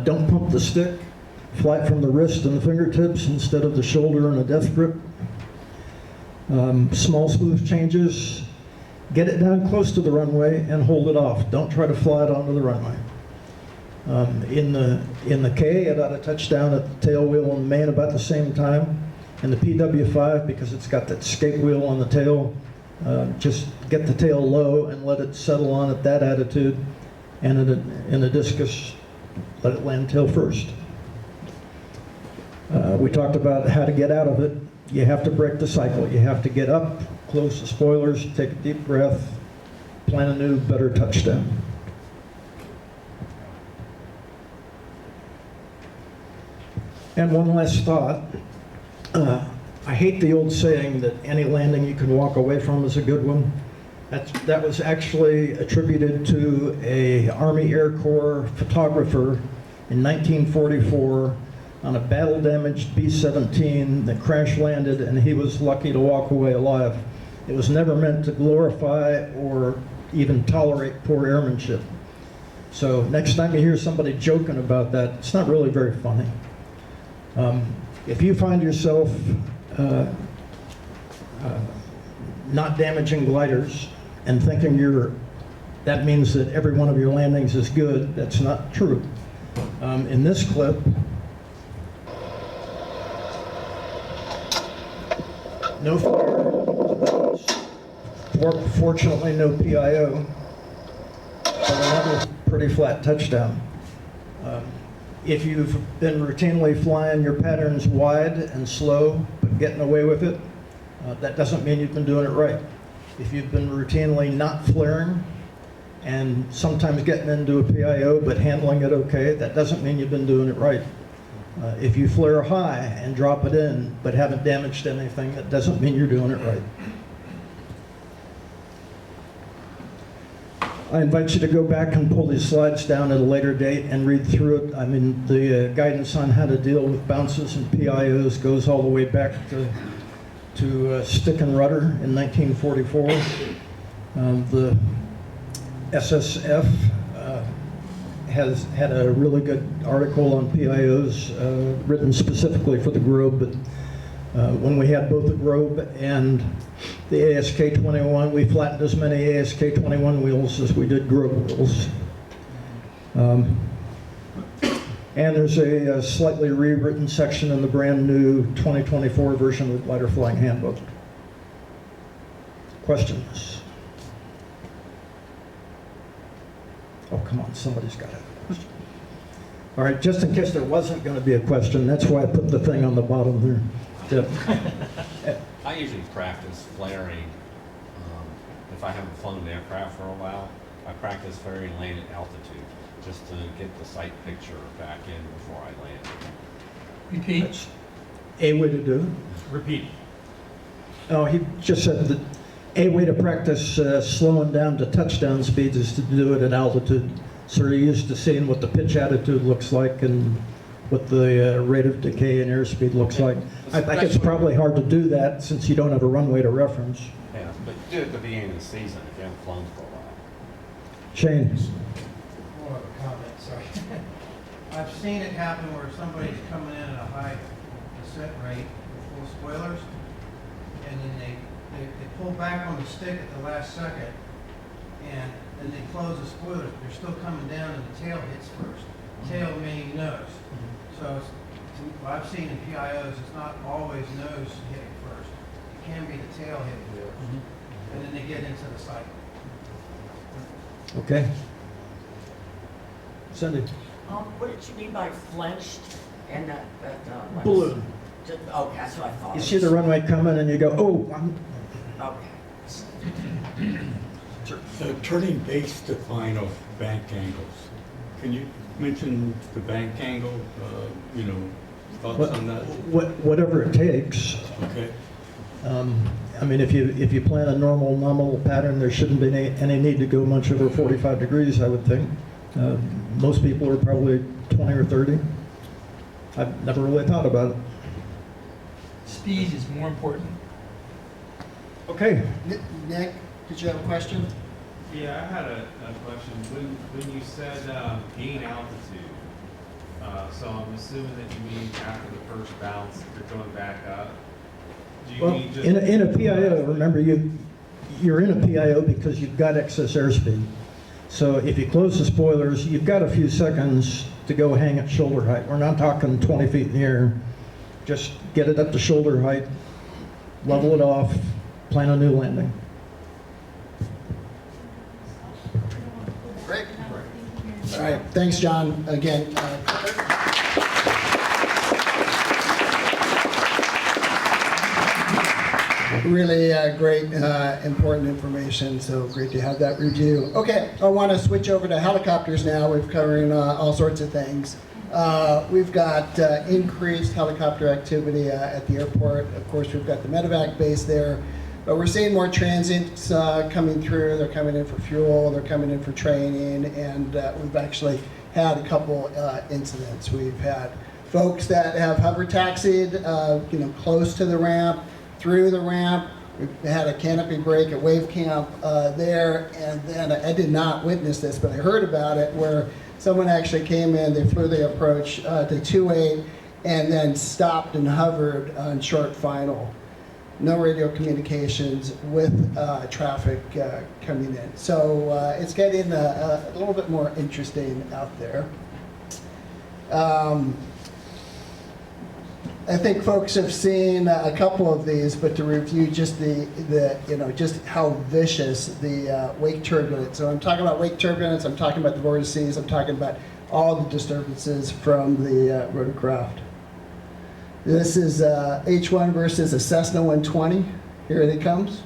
Don't pump the stick. Fly it from the wrist and the fingertips instead of the shoulder and a death grip. Small smooth changes. Get it down close to the runway and hold it off. Don't try to fly it onto the runway. In the K, it ought to touch down at the tail wheel and main about the same time. In the PW5, because it's got that skate wheel on the tail, just get the tail low and let it settle on at that attitude. And in a discus, let it land tail first. We talked about how to get out of it. You have to break the cycle. You have to get up, close the spoilers, take a deep breath, plan a new, better touchdown. And one last thought. I hate the old saying that any landing you can walk away from is a good one. That was actually attributed to a Army Air Corps photographer in 1944 on a battle-damaged B-17 that crash-landed, and he was lucky to walk away alive. It was never meant to glorify or even tolerate poor airmanship. So next time you hear somebody joking about that, it's not really very funny. If you find yourself not damaging gliders and thinking that means that every one of your landings is good, that's not true. In this clip, no flare, fortunately no PIO, but another pretty flat touchdown. If you've been routinely flying your patterns wide and slow, but getting away with it, that doesn't mean you've been doing it right. If you've been routinely not flaring and sometimes getting into a PIO but handling it okay, that doesn't mean you've been doing it right. If you flare high and drop it in but haven't damaged anything, that doesn't mean you're doing it right. I invite you to go back and pull these slides down at a later date and read through it. I mean, the guidance on how to deal with bounces and PIOs goes all the way back to stick and rudder in 1944. SSF has had a really good article on PIOs written specifically for the Grove, but when we had both the Grove and the ASK-21, we flattened as many ASK-21 wheels as we did Grove wheels. And there's a slightly rewritten section in the brand new 2024 version of the Glider Flying Handbook. Questions? Oh, come on, somebody's got to have a question. All right, just in case there wasn't going to be a question, that's why I put the thing on the bottom there. I usually practice flaring. If I haven't flown an aircraft for a while, I practice flaring land at altitude just to get the sight picture back in before I land. Repeat. That's a way to do it. Repeat. Oh, he just said that a way to practice slowing down to touchdown speeds is to do it at altitude. So you're used to seeing what the pitch attitude looks like and what the rate of decay and airspeed looks like. I think it's probably hard to do that since you don't have a runway to reference. Yeah, but do it at the beginning of the season if you haven't flown for a while. Shane. More of a comment, sorry. I've seen it happen where somebody's coming in at a high descent rate with full spoilers, and then they pull back on the stick at the last second, and then they close the spoilers. They're still coming down, and the tail hits first. Tail meaning nose. So what I've seen in PIOs, it's not always nose hitting first. It can be the tail hitting first, and then they get into the cycle. Okay. Cindy. What did you mean by flinched and that Balloon. Just, okay, that's what I thought. You see the runway coming and you go, oh, I'm... Okay. Turning base to final bank angles. Can you mention the bank angle? Thoughts on that? Whatever it takes. Okay. I mean, if you plan a normal nominal pattern, there shouldn't be any need to go much over 45 degrees, I would think. Most people are probably 20 or 30. I've never really thought about it. Speed is more important. Okay. Nick, did you have a question? Yeah, I had a question. When you said gain altitude, so I'm assuming that you mean after the first bounce, you're going back up. Do you Well, mean just in a PIO, remember you're in a PIO because you've got excess airspeed. So if you close the spoilers, you've got a few seconds to go hang at shoulder height. We're not talking 20 feet in the air. Just get it up to shoulder height, level it off, plan a new landing. Great. All right, thanks, John. Again, really great, important information, so great to have that review. Okay, I want to switch over to helicopters now. We're covering all sorts of things. We've got increased helicopter activity at the airport. Of course, we've got the medevac base there. But we're seeing more transients coming through. They're coming in for fuel, they're coming in for training, and we've actually had a couple incidents. We've had folks that have hover taxied, close to the ramp, through the ramp. We've had a canopy break at Wave Camp there, and then I did not witness this, but I heard about it, where someone actually came in, they flew the approach to 28, and then stopped and hovered on short final. No radio communications with traffic coming in. So it's getting a little bit more interesting out there. I think folks have seen a couple of these, but to review just just how vicious the wake turbulence. So I'm talking about wake turbulence, I'm talking about the vortices, I'm talking about all the disturbances from the rotorcraft. This is H1 versus a Cessna 120. Here it comes.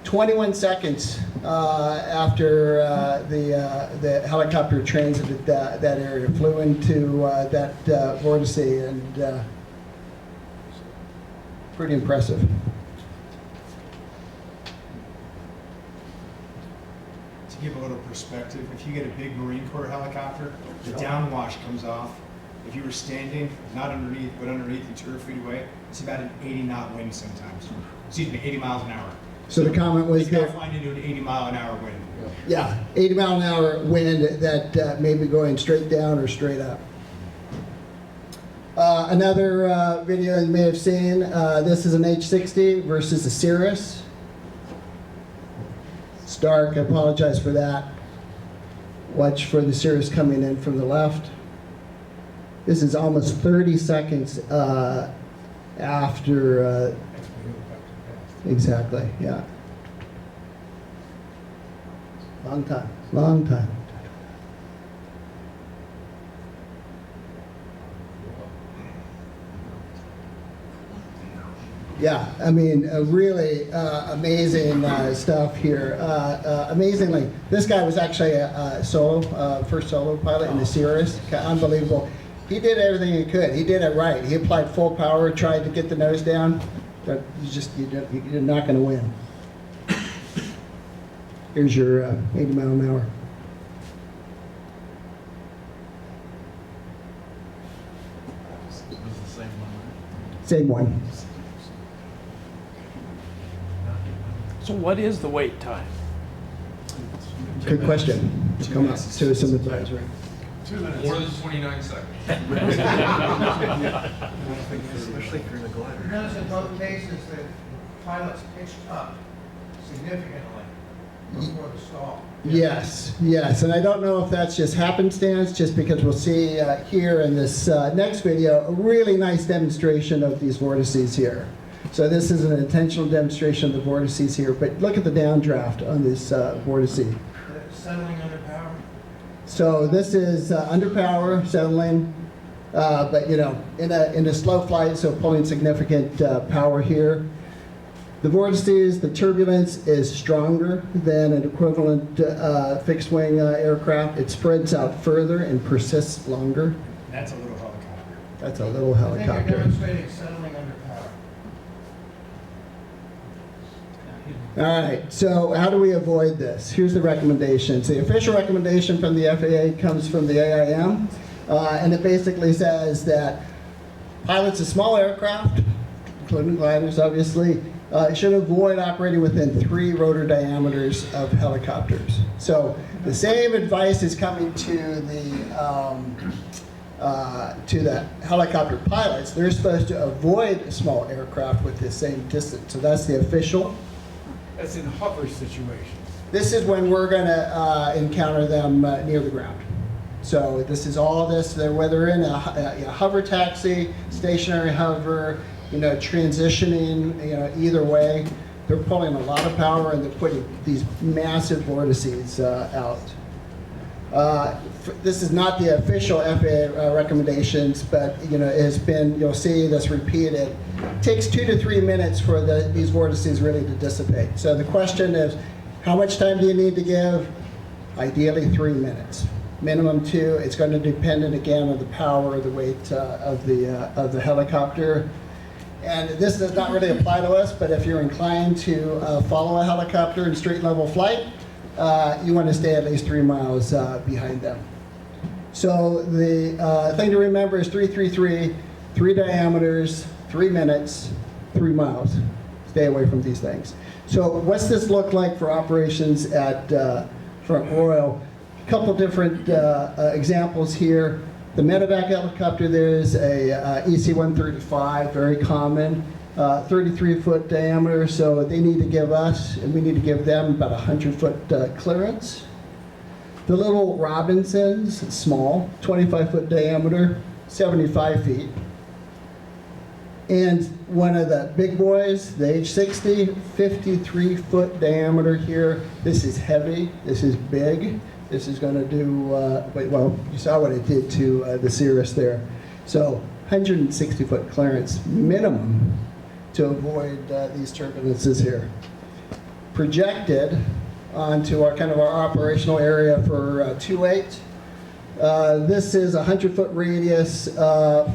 21 seconds after the helicopter transited that area, flew into that vortice, and pretty impressive. To give a little perspective, if you get a big Marine Corps helicopter, the downwash comes off. If you were standing, not underneath, but underneath and 2 feet away, it's about an 80 knot wind sometimes. 80 miles an hour. So the comment was He's got that, to fly into an 80-mile-an-hour wind. yeah, 80-mile-an-hour wind that may be going straight down or straight up. Another video you may have seen, this is an H60 versus a Cirrus. It's dark, I apologize for that. Watch for the Cirrus coming in from the left. This is almost 30 seconds after, exactly, yeah. Long time, long time. Yeah, I mean, really amazing stuff here. Amazingly, this guy was actually a first solo pilot in the Cirrus. Unbelievable. He did everything he could. He did it right. He applied full power, tried to get the nose down. But you're not going to win. Here's your 80 mile an hour. Same one. So what is the wait time? Good question. Come up to some advisory. 2 minutes. More than 29 seconds. Especially if you're in a glider. Notice in both cases that pilots pitched up significantly before the stall. Yes, yes, and I don't know if that's just happenstance, just because we'll see here in this next video a really nice demonstration of these vortices here. So this is an intentional demonstration of the vortices here, but look at the downdraft on this vortice. Settling under power? So this is under power, settling, but you know, in a slow flight, so pulling significant power here. The vortices, the turbulence is stronger than an equivalent fixed wing aircraft. It spreads out further and persists longer. That's a little helicopter. That's a little I think you're helicopter. demonstrating settling under power. All right, so how do we avoid this? Here's the recommendations. The official recommendation from the FAA comes from the AIM, and it basically says that pilots of small aircraft, including gliders obviously, should avoid operating within 3 rotor diameters of helicopters. So the same advice is coming to the helicopter pilots. They're supposed to avoid a small aircraft with the same distance. So that's the official. That's in hover situations. This is when we're going to encounter them near the ground. So this is all this, whether in a hover taxi, stationary hover, you know, transitioning, you know, either way, they're pulling a lot of power and they're putting these massive vortices out. This is not the official FAA recommendations, but you know, it has been, you'll see this repeated. It takes 2 to 3 minutes for these vortices really to dissipate. So the question is, how much time do you need to give? Ideally 3 minutes. Minimum 2. It's going to depend again on the power, the weight of the helicopter. And this does not really apply to us, but if you're inclined to follow a helicopter in straight level flight, you want to stay at least 3 miles behind them. So the thing to remember is 333, 3 diameters, 3 minutes, 3 miles. Stay away from these things. So what's this look like for operations at Front Royal? A couple different examples here. The medevac helicopter, there's a EC-135, very common, 33-foot diameter, so they need to give us, and we need to give them about 100-foot clearance. The little Robinsons, small, 25-foot diameter, 75 feet. And one of the big boys, the H-60, 53-foot diameter here. This is heavy, this is big. This is going to do, well, you saw what it did to the Cirrus there. So 160-foot clearance minimum to avoid these turbulences here. Projected onto our kind of our operational area for 2-8. This is a 100-foot radius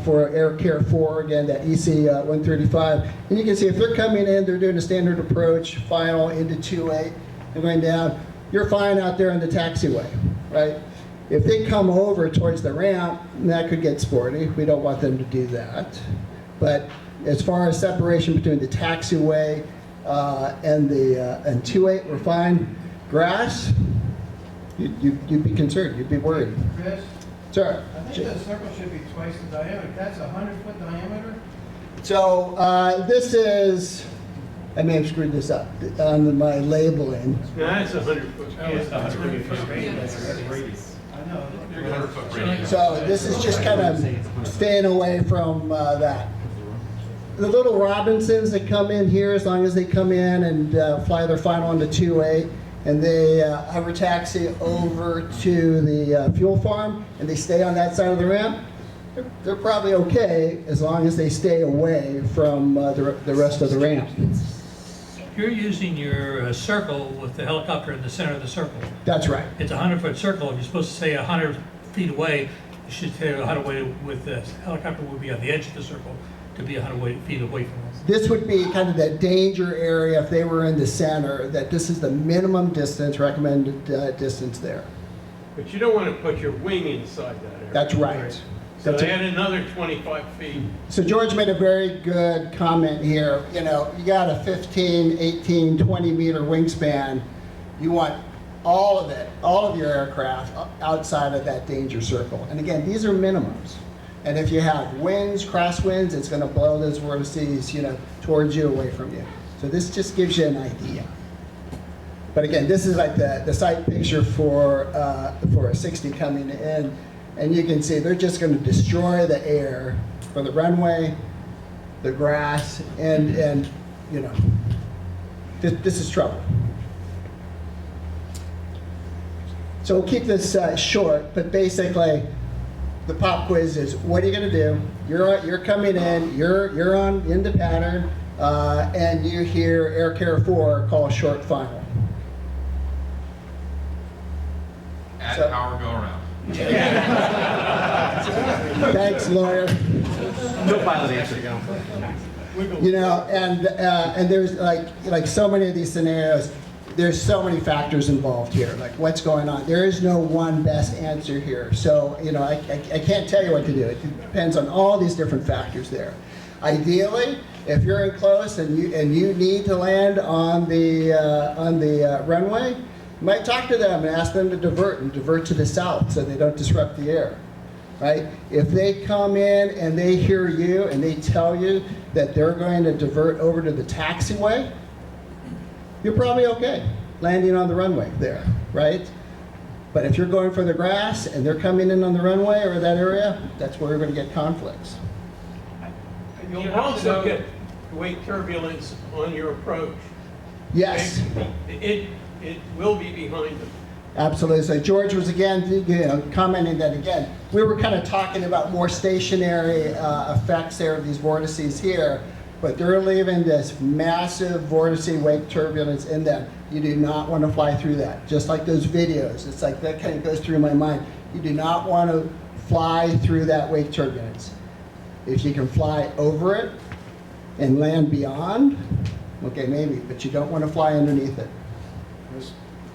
for Air Care 4, again, that EC-135. And you can see if they're coming in, they're doing a standard approach, final into 2-8, and going down. You're fine out there in the taxiway, right? If they come over towards the ramp, that could get sporty. We don't want them to do that. But as far as separation between the taxiway and 2-8 we're fine. Grass, you'd be concerned, you'd be worried. Chris? Sir? I think the circle should be twice the diameter. That's a 100-foot diameter? So this is, I may have screwed this up on my labeling. That's 100 foot. I know. So this is just kind of staying away from that. The little Robinsons that come in here, as long as they come in and fly their final into 2-8, and they hover taxi over to the fuel farm, and they stay on that side of the ramp, they're probably okay as long as they stay away from the rest of the ramp. You're using your circle with the helicopter in the center of the circle. That's right. It's a 100-foot circle. If you're supposed to stay 100 feet away, you should stay 100 away with the helicopter would be on the edge of the circle to be 100 feet away from us. This would be kind of that danger area if they were in the center, that this is the minimum distance, recommended distance there. But you don't want to put your wing inside that area. That's right. So add another 25 feet. So George made a very good comment here. You know, you got a 15, 18, 20 meter wingspan. You want all of it, all of your aircraft outside of that danger circle. And again, these are minimums. And if you have winds, crosswinds, it's going to blow those vortices, you know, towards you, away from you. So this just gives you an idea. But again, this is like the site picture for a 60 coming in. And you can see they're just going to destroy the air for the runway, the grass, and you know, this is trouble. So we'll keep this short, but basically, the pop quiz is: what are you going to do? You're coming in. You're on into pattern, and you hear Air Care 4 call short final. Add power, go around. Thanks, lawyer. No pilot answer. You know, and there's like so many of these scenarios. There's so many factors involved here. Like what's going on? There is no one best answer here. So you know, I can't tell you what to do. It depends on all these different factors there. Ideally, if you're in close and you need to land on the runway, you might talk to them and ask them to divert to the south so they don't disrupt the air, right? If they come in and they hear you and they tell you that they're going to divert over to the taxiway, you're probably okay landing on the runway there, right? But if you're going for the grass and they're coming in on the runway or that area, that's where we're going to get conflicts. You'll also get wake turbulence on your approach. Yes. It will be behind them. Absolutely. So George was again, commenting that again, we were kind of talking about more stationary effects there of these vortices here, but they're leaving this massive vortice wake turbulence in them. You do not want to fly through that. Just like those videos, it's like that kind of goes through my mind. You do not want to fly through that wake turbulence. If you can fly over it and land beyond, okay, maybe, but you don't want to fly underneath it.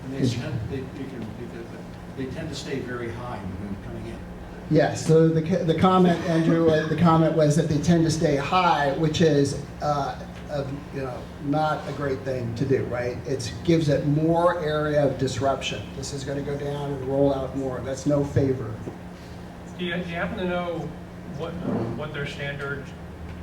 They tend to stay very high when they're coming in. Yes, so the comment, Andrew, the comment was that they tend to stay high, which is not a great thing to do, right? It gives it more area of disruption. This is going to go down and roll out more. That's no favor. Do you happen to know what their standard,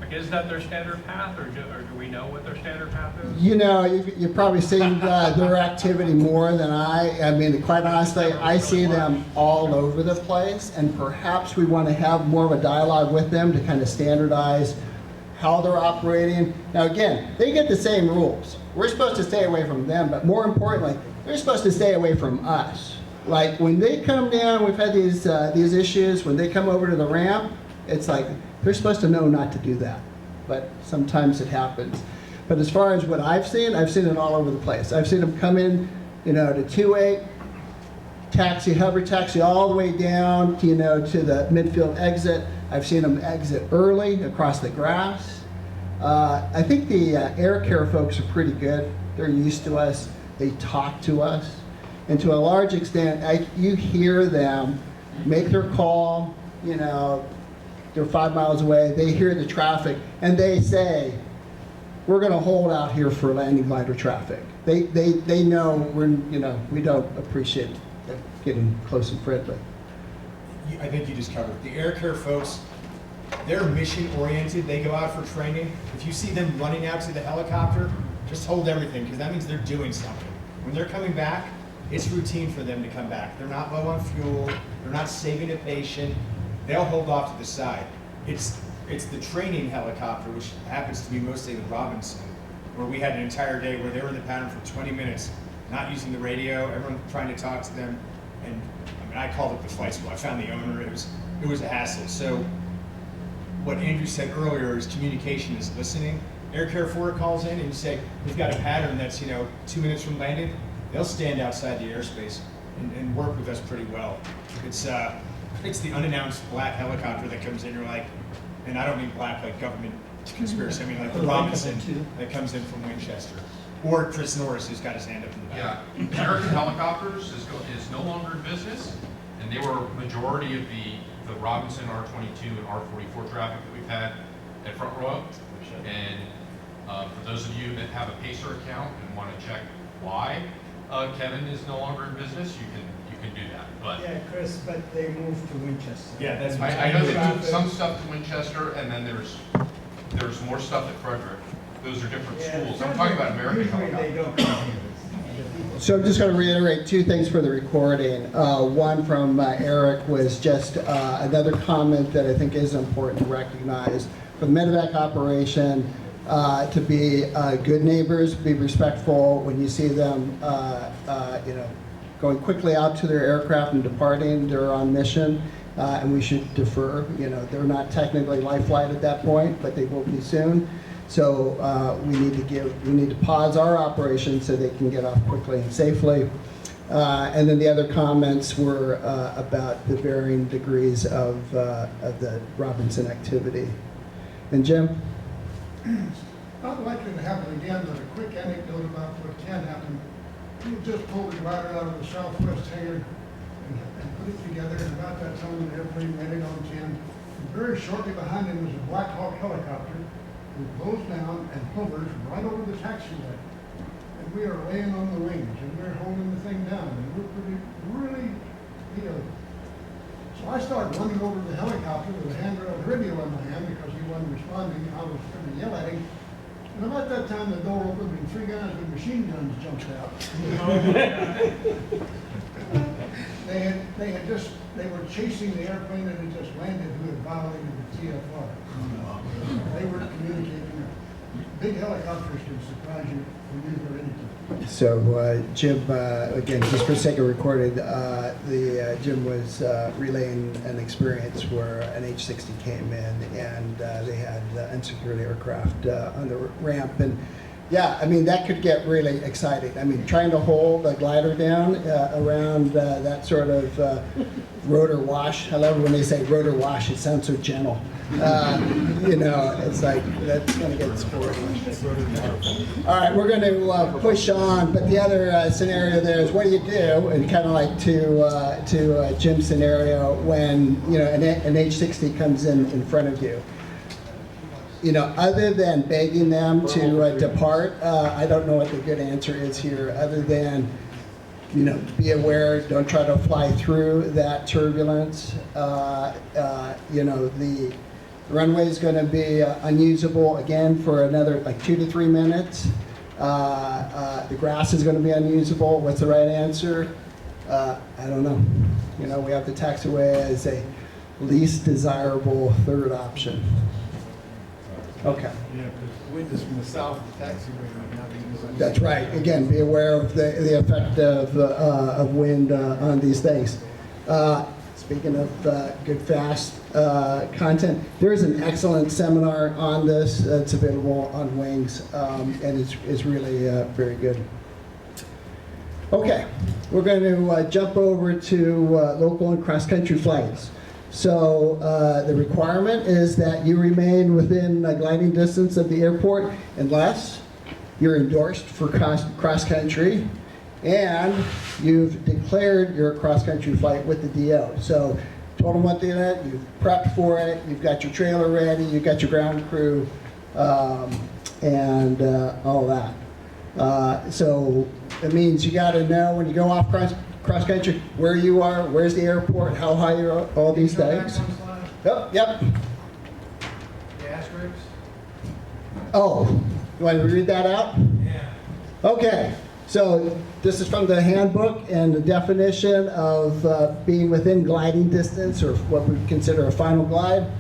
like, is that their standard path, or do we know what their standard path is? You know, you've probably seen their activity more than I mean, quite honestly, I see them all over the place, and perhaps we want to have more of a dialogue with them to kind of standardize how they're operating. Now again, they get the same rules. We're supposed to stay away from them, but more importantly, they're supposed to stay away from us. Like when they come down, we've had these issues, when they come over to the ramp, it's like they're supposed to know not to do that, but sometimes it happens. But as far as what I've seen it all over the place. I've seen them come in, you know, to 2-8, taxi, hover taxi all the way down to, you know, to the midfield exit. I've seen them exit early across the grass. I think the Air Care folks are pretty good. They're used to us. They talk to us. And to a large extent, you hear them make their call, you know, they're 5 miles away, they hear the traffic, and they say, we're going to hold out here for landing glider traffic. They know we don't appreciate getting close and friendly. I think you just covered it. The air care folks, they're mission oriented. They go out for training. If you see them running out to the helicopter, just hold everything, because that means they're doing something. When they're coming back, it's routine for them to come back. They're not low on fuel. They're not saving a patient. They'll hold off to the side. It's the training helicopter, which happens to be mostly the Robinson, where we had an entire day where they were in the pattern for 20 minutes, not using the radio, everyone trying to talk to them. And I mean, I called up the flight school. I found the owner. It was a hassle. So what Andrew said earlier is communication is listening. Air Care 4 calls in and you say, we've got a pattern that's 2 minutes from landing. They'll stand outside the airspace and work with us pretty well. It's the unannounced black helicopter that comes in. You're like, and I don't mean black like government conspiracy. I mean like the Robinson that comes in from Winchester, or Chris Norris who's got his hand up in the back. Yeah, American Helicopters is no longer in business, and they were majority of the Robinson R22 and R44 traffic that we've had at Front Row. And for those of you that have a Pacer account and want to check why Kevin is no longer in business, you can do that. But yeah, Chris, but they moved to Winchester. Yeah, that's I know they moved some stuff to Winchester, and then there's more stuff at Frederick. Those are different schools. I'm talking about American Helicopters. So I'm just going to reiterate two things for the recording. One from Eric was just another comment that I think is important to recognize. For the medevac operation, to be good neighbors, be respectful when you see them, going quickly out to their aircraft and departing. They're on mission, and we should defer. They're not technically life flight at that point, but they will be soon. So we need to pause our operation so they can get off quickly and safely. And then the other comments were about the varying degrees of the Robinson activity. And Jim? Not likely to happen again, but a quick anecdote about what can happen. We just pulled the glider out of the southwest hangar and put it together, and about that time the airplane landed on 10. And very shortly behind him was a Black Hawk helicopter who blows down and hovers right over the taxiway. And we are laying on the wings, and we're holding the thing down, and we're really. So I started running over to the helicopter with a handrail radio in my hand because he wasn't responding. I was trying to yell at him. And about that time, the door opened and 3 guys with machine guns jumped out. They were chasing the airplane that had just landed who had violated the TFR. They were communicating. Big helicopters can surprise you from either anything. So Jim, again, just for the sake of recorded, Jim was relaying an experience where an H-60 came in and they had unsecured aircraft on the ramp. And yeah, I mean, that could get really exciting. I mean, trying to hold a glider down around that sort of rotor wash. I love when they say rotor wash, it sounds so gentle. It's like, that's going to get sporty. All right, we're going to push on, but the other scenario there is what do you do, and kind of like to Jim's scenario, when an H-60 comes in front of you. Other than begging them to depart, I don't know what the good answer is here, other than be aware, don't try to fly through that turbulence. The runway is going to be unusable again for another 2 to 3 minutes. The grass is going to be unusable. What's the right answer? I don't know. We have the taxiway as a least desirable third option. Okay. Yeah, because the wind is from the south, the taxiway right now. That's right. Again, be aware of the effect of wind on these things. Speaking of good, fast content, there is an excellent seminar on this. It's available on Wings, and it's really very good. Okay, we're going to jump over to local and cross-country flights. So the requirement is that you remain within gliding distance of the airport unless you're endorsed for cross-country and you've declared your cross-country flight with the DO. So told them what they did, you've prepped for it, you've got your trailer ready, you've got your ground crew, and all that. So it means you got to know when you go off cross country where you are, where's the airport, how high you are, all these things. Yep. The asterisks? Oh, you want to read that out? Yeah. Okay, so this is from the handbook and the definition of being within gliding distance, or what we consider a final glide.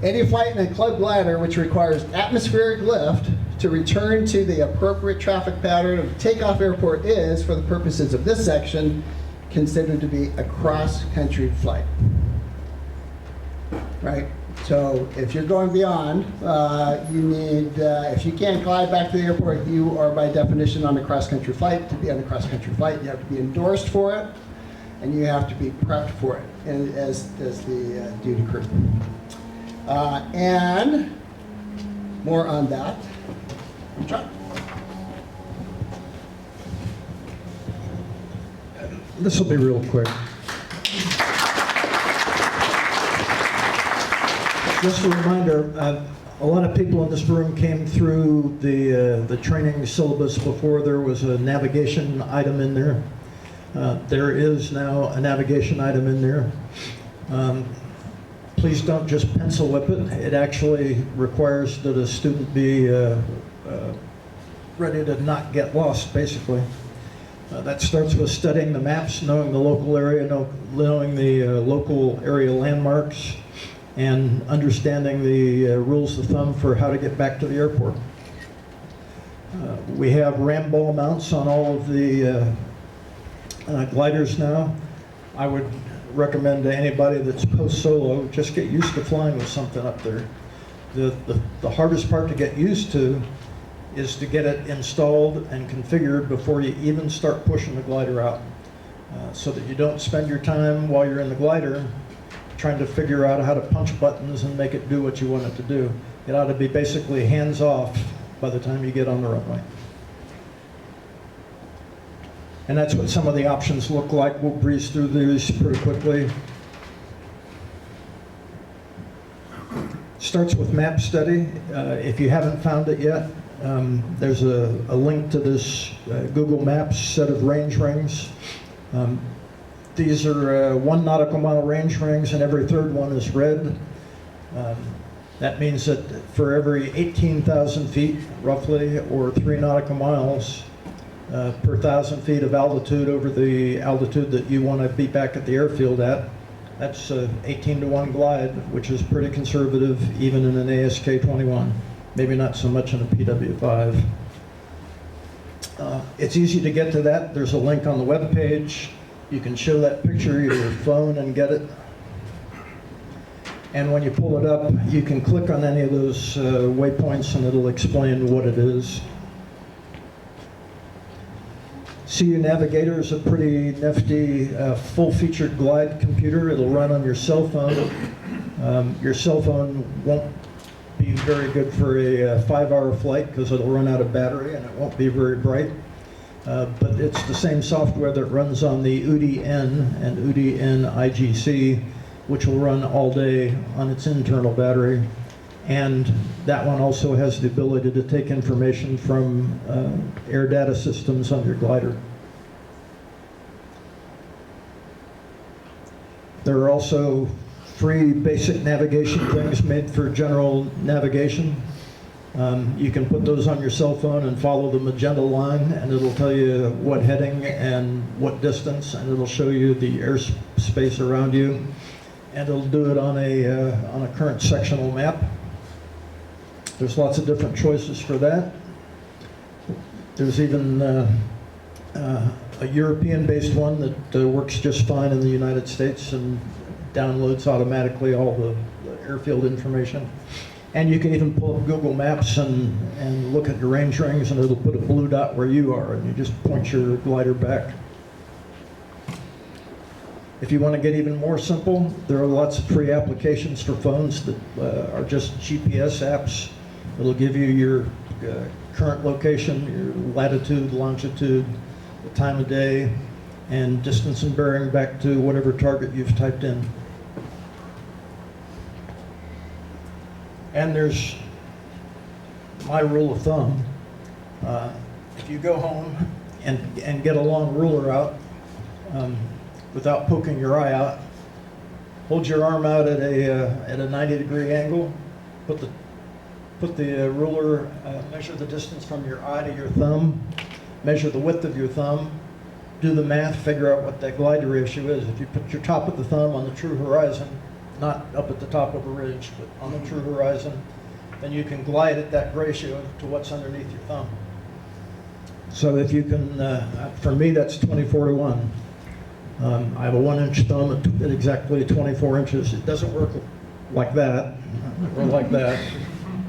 Any flight in a club glider which requires atmospheric lift to return to the appropriate traffic pattern of the takeoff airport is, for the purposes of this section, considered to be a cross-country flight. Right? So if you're going beyond, you need, if you can't glide back to the airport, you are by definition on a cross-country flight. To be on a cross-country flight, you have to be endorsed for it, and you have to be prepped for it, and as the duty crew. And more on that. John. This will be real quick. Just a reminder, a lot of people in this room came through the training syllabus before there was a navigation item in there. There is now a navigation item in there. Please don't just pencil whip it. It actually requires that a student be ready to not get lost, basically. That starts with studying the maps, knowing the local area, knowing the local area landmarks, and understanding the rules of thumb for how to get back to the airport. We have ram ball mounts on all of the gliders now. I would recommend to anybody that's post-solo, just get used to flying with something up there. The hardest part to get used to is to get it installed and configured before you even start pushing the glider out, so that you don't spend your time while you're in the glider trying to figure out how to punch buttons and make it do what you want it to do. It ought to be basically hands-off by the time you get on the runway. And that's what some of the options look like. We'll breeze through these pretty quickly. Starts with map study. If you haven't found it yet, there's a link to this Google Maps set of range rings. These are 1 nautical mile range rings, and every third one is red. That means that for every 18,000 feet, roughly, or 3 nautical miles, per 1,000 feet of altitude over the altitude that you want to be back at the airfield at, that's 18 to 1 glide, which is pretty conservative even in an ASK-21. Maybe not so much in a PW5. It's easy to get to that. There's a link on the web page. You can show that picture of your phone and get it. And when you pull it up, you can click on any of those waypoints and it'll explain what it is. CU Navigator is a pretty nifty full-featured glide computer. It'll run on your cell phone. Your cell phone won't be very good for a 5-hour flight because it'll run out of battery and it won't be very bright. But it's the same software that runs on the UDN and UDN IGC, which will run all day on its internal battery. And that one also has the ability to take information from air data systems on your glider. There are also free basic navigation things made for general navigation. You can put those on your cell phone and follow the magenta line, and it'll tell you what heading and what distance, and it'll show you the airspace around you, and it'll do it on a current sectional map. There's lots of different choices for that. There's even a European-based one that works just fine in the United States and downloads automatically all the airfield information. And you can even pull up Google Maps and look at your range rings, and it'll put a blue dot where you are, and you just point your glider back. If you want to get even more simple, there are lots of free applications for phones that are just GPS apps. It'll give you your current location, your latitude, longitude, the time of day, and distance and bearing back to whatever target you've typed in. And there's my rule of thumb. If you go home and get a long ruler out without poking your eye out, hold your arm out at a 90-degree angle, put the ruler, measure the distance from your eye to your thumb, measure the width of your thumb, do the math, figure out what that glide ratio is. If you put your top of the thumb on the true horizon, not up at the top of a ridge, but on the true horizon, then you can glide at that ratio to what's underneath your thumb. So if you can, for me, that's 24 to 1. I have a 1-inch thumb at exactly 24 inches. It doesn't work like that or like that.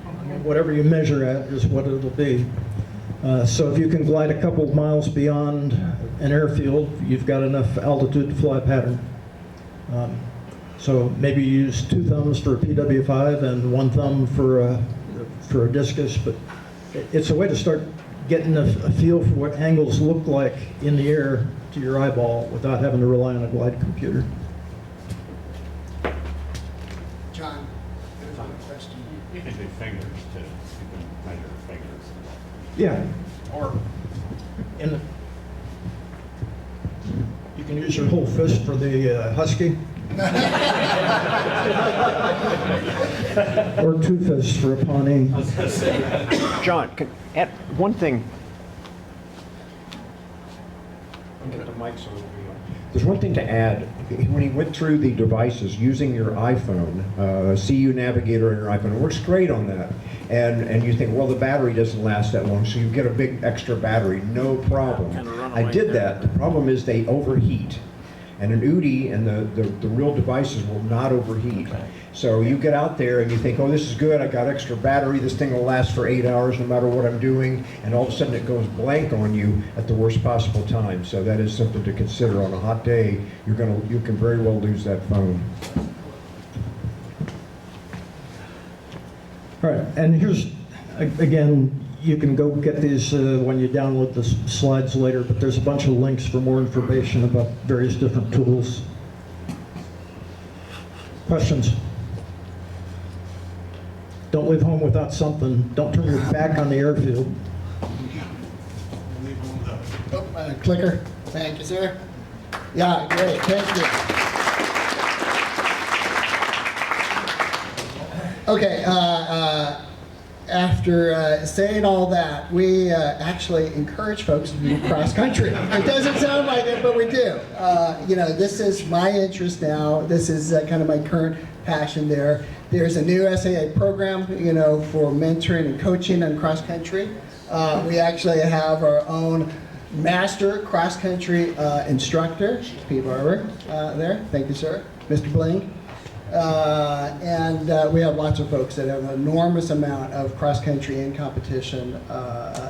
I mean, whatever you measure at is what it'll be. So if you can glide a couple of miles beyond an airfield, you've got enough altitude to fly a pattern. So maybe use 2 thumbs for a PW5 and 1 thumb for a discus, but it's a way to start getting a feel for what angles look like in the air to your eyeball without having to rely on a glide computer. John, there's one question. You can do fingers too. You can measure fingers. Yeah, or you can use your whole fist for the husky. Or 2 fists for a Pawnee. John, add one thing. Get the mics over here. There's one thing to add. When he went through the devices using your iPhone, CU Navigator on your iPhone, it works great on that. And you think, well, the battery doesn't last that long, so you get a big extra battery, no problem. I did that. The problem is they overheat. And an UDI and the real devices will not overheat. Okay. So you get out there and you think, oh, this is good, I got extra battery, this thing will last for 8 hours no matter what I'm doing, and all of a sudden it goes blank on you at the worst possible time. So that is something to consider. On a hot day, you can very well lose that phone. All right, and here's, again, you can go get these when you download the slides later, but there's a bunch of links for more information about various different tools. Questions? Don't leave home without something. Don't turn your back on the airfield. Oh, clicker. Thank you, sir. Yeah, great. Thank you. Okay. After saying all that, we actually encourage folks to do cross country. It doesn't sound like it, but we do. This is my interest now. This is kind of my current passion there. There's a new SAA program, for mentoring and coaching on cross country. We actually have our own master cross country instructor, Pete Barber, there. Thank you, sir. Mr. Bling. And we have lots of folks that have an enormous amount of cross-country and competition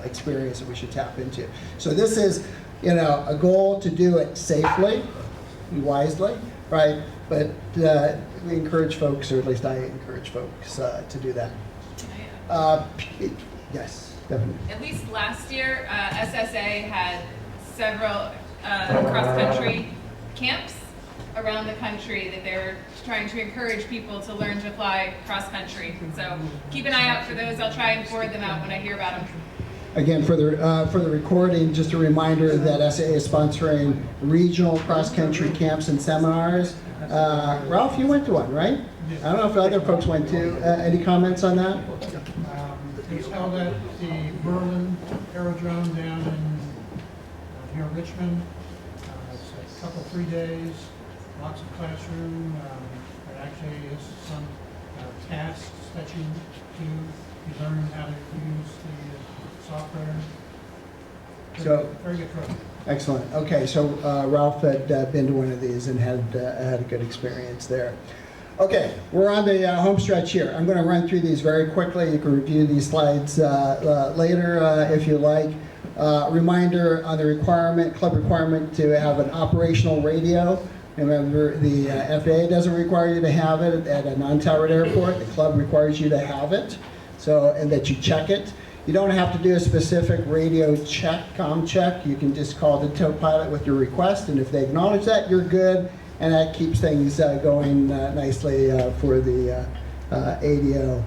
experience that we should tap into. So this is, a goal to do it safely and wisely, right? But we encourage folks, or at least I encourage folks to do that. Yes, definitely. At least last year, SSA had several cross-country camps around the country that they were trying to encourage people to learn to fly cross-country. So keep an eye out for those. I'll try and forward them out when I hear about them. Again, for the recording, just a reminder that SAA is sponsoring regional cross-country camps and seminars. Ralph, you went to one, right? I don't know if other folks went to. Any comments on that? It's held at the Berlin Aerodrome down in near Richmond. It's a couple, 3 days. Lots of classroom. There actually is some tasks that you do. You learn how to use the software. So, very good program. Excellent. Okay, so Ralph had been to one of these and had a good experience there. Okay, we're on the home stretch here. I'm going to run through these very quickly. You can review these slides later if you like. Reminder on the club requirement to have an operational radio. Remember, the FAA doesn't require you to have it at a non-towered airport. The club requires you to have it, and that you check it. You don't have to do a specific radio check, comm check. You can just call the tow pilot with your request, and if they acknowledge that, you're good, and that keeps things going nicely for the ADO.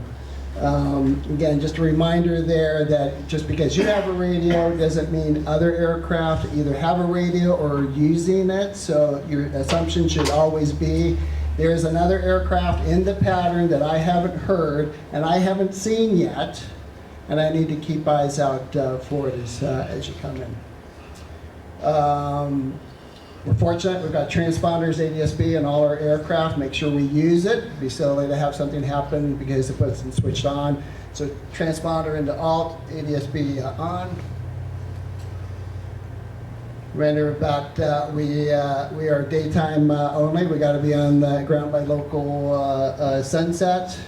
Again, just a reminder there that just because you have a radio doesn't mean other aircraft either have a radio or are using it. So your assumption should always be there is another aircraft in the pattern that I haven't heard and I haven't seen yet, and I need to keep eyes out for it as you come in. We're fortunate, we've got transponders, ADSB, in all our aircraft. Make sure we use it. It'd be silly to have something happen because it wasn't switched on. So transponder into alt, ADSB on. Remember about we are daytime only. We got to be on the ground by local sunset.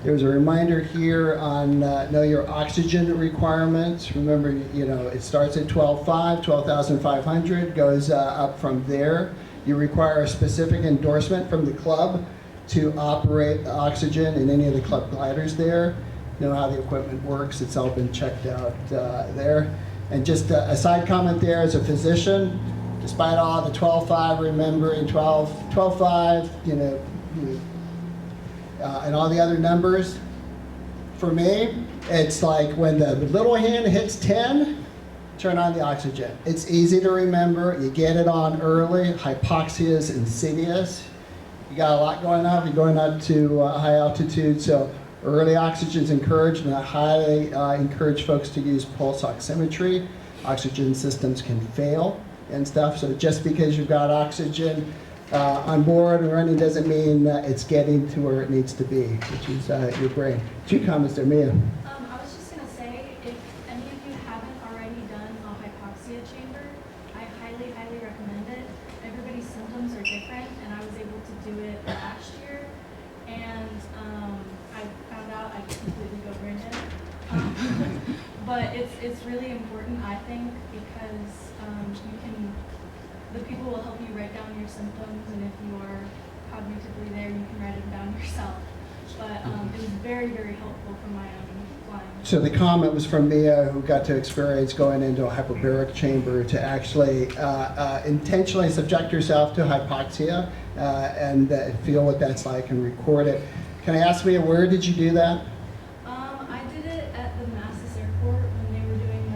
There's a reminder here on know your oxygen requirements. Remember, it starts at 12,500, goes up from there. You require a specific endorsement from the club to operate oxygen in any of the club gliders there. Know how the equipment works. It's all been checked out there. And just a side comment there, as a physician, despite all the 12.5, remembering 12.5, and all the other numbers, for me, it's like when the little hand hits 10, turn on the oxygen. It's easy to remember. You get it on early. Hypoxia is insidious. You got a lot going on. You're going up to high altitude, so early oxygen is encouraged, and I highly encourage folks to use pulse oximetry. Oxygen systems can fail and stuff, so just because you've got oxygen on board and running doesn't mean it's getting to where it needs to be, which is your brain. 2 comments there, Mia. I was just going to say, if any of you haven't already done a hypoxia chamber, I highly, highly recommend it. Everybody's symptoms are different, and I was able to do it last year, and I found out I completely go brain dead. But it's really important, I think, because the people will help you write down your symptoms, and if you are cognitively there, you can write them down yourself. But it was very, very helpful for my own flying. So the comment was from Mia, who got to experience going into a hyperbaric chamber to actually intentionally subject yourself to hypoxia and feel what that's like and record it. Can I ask Mia, where did you do that? I did it at the Massachusetts airport when they were doing I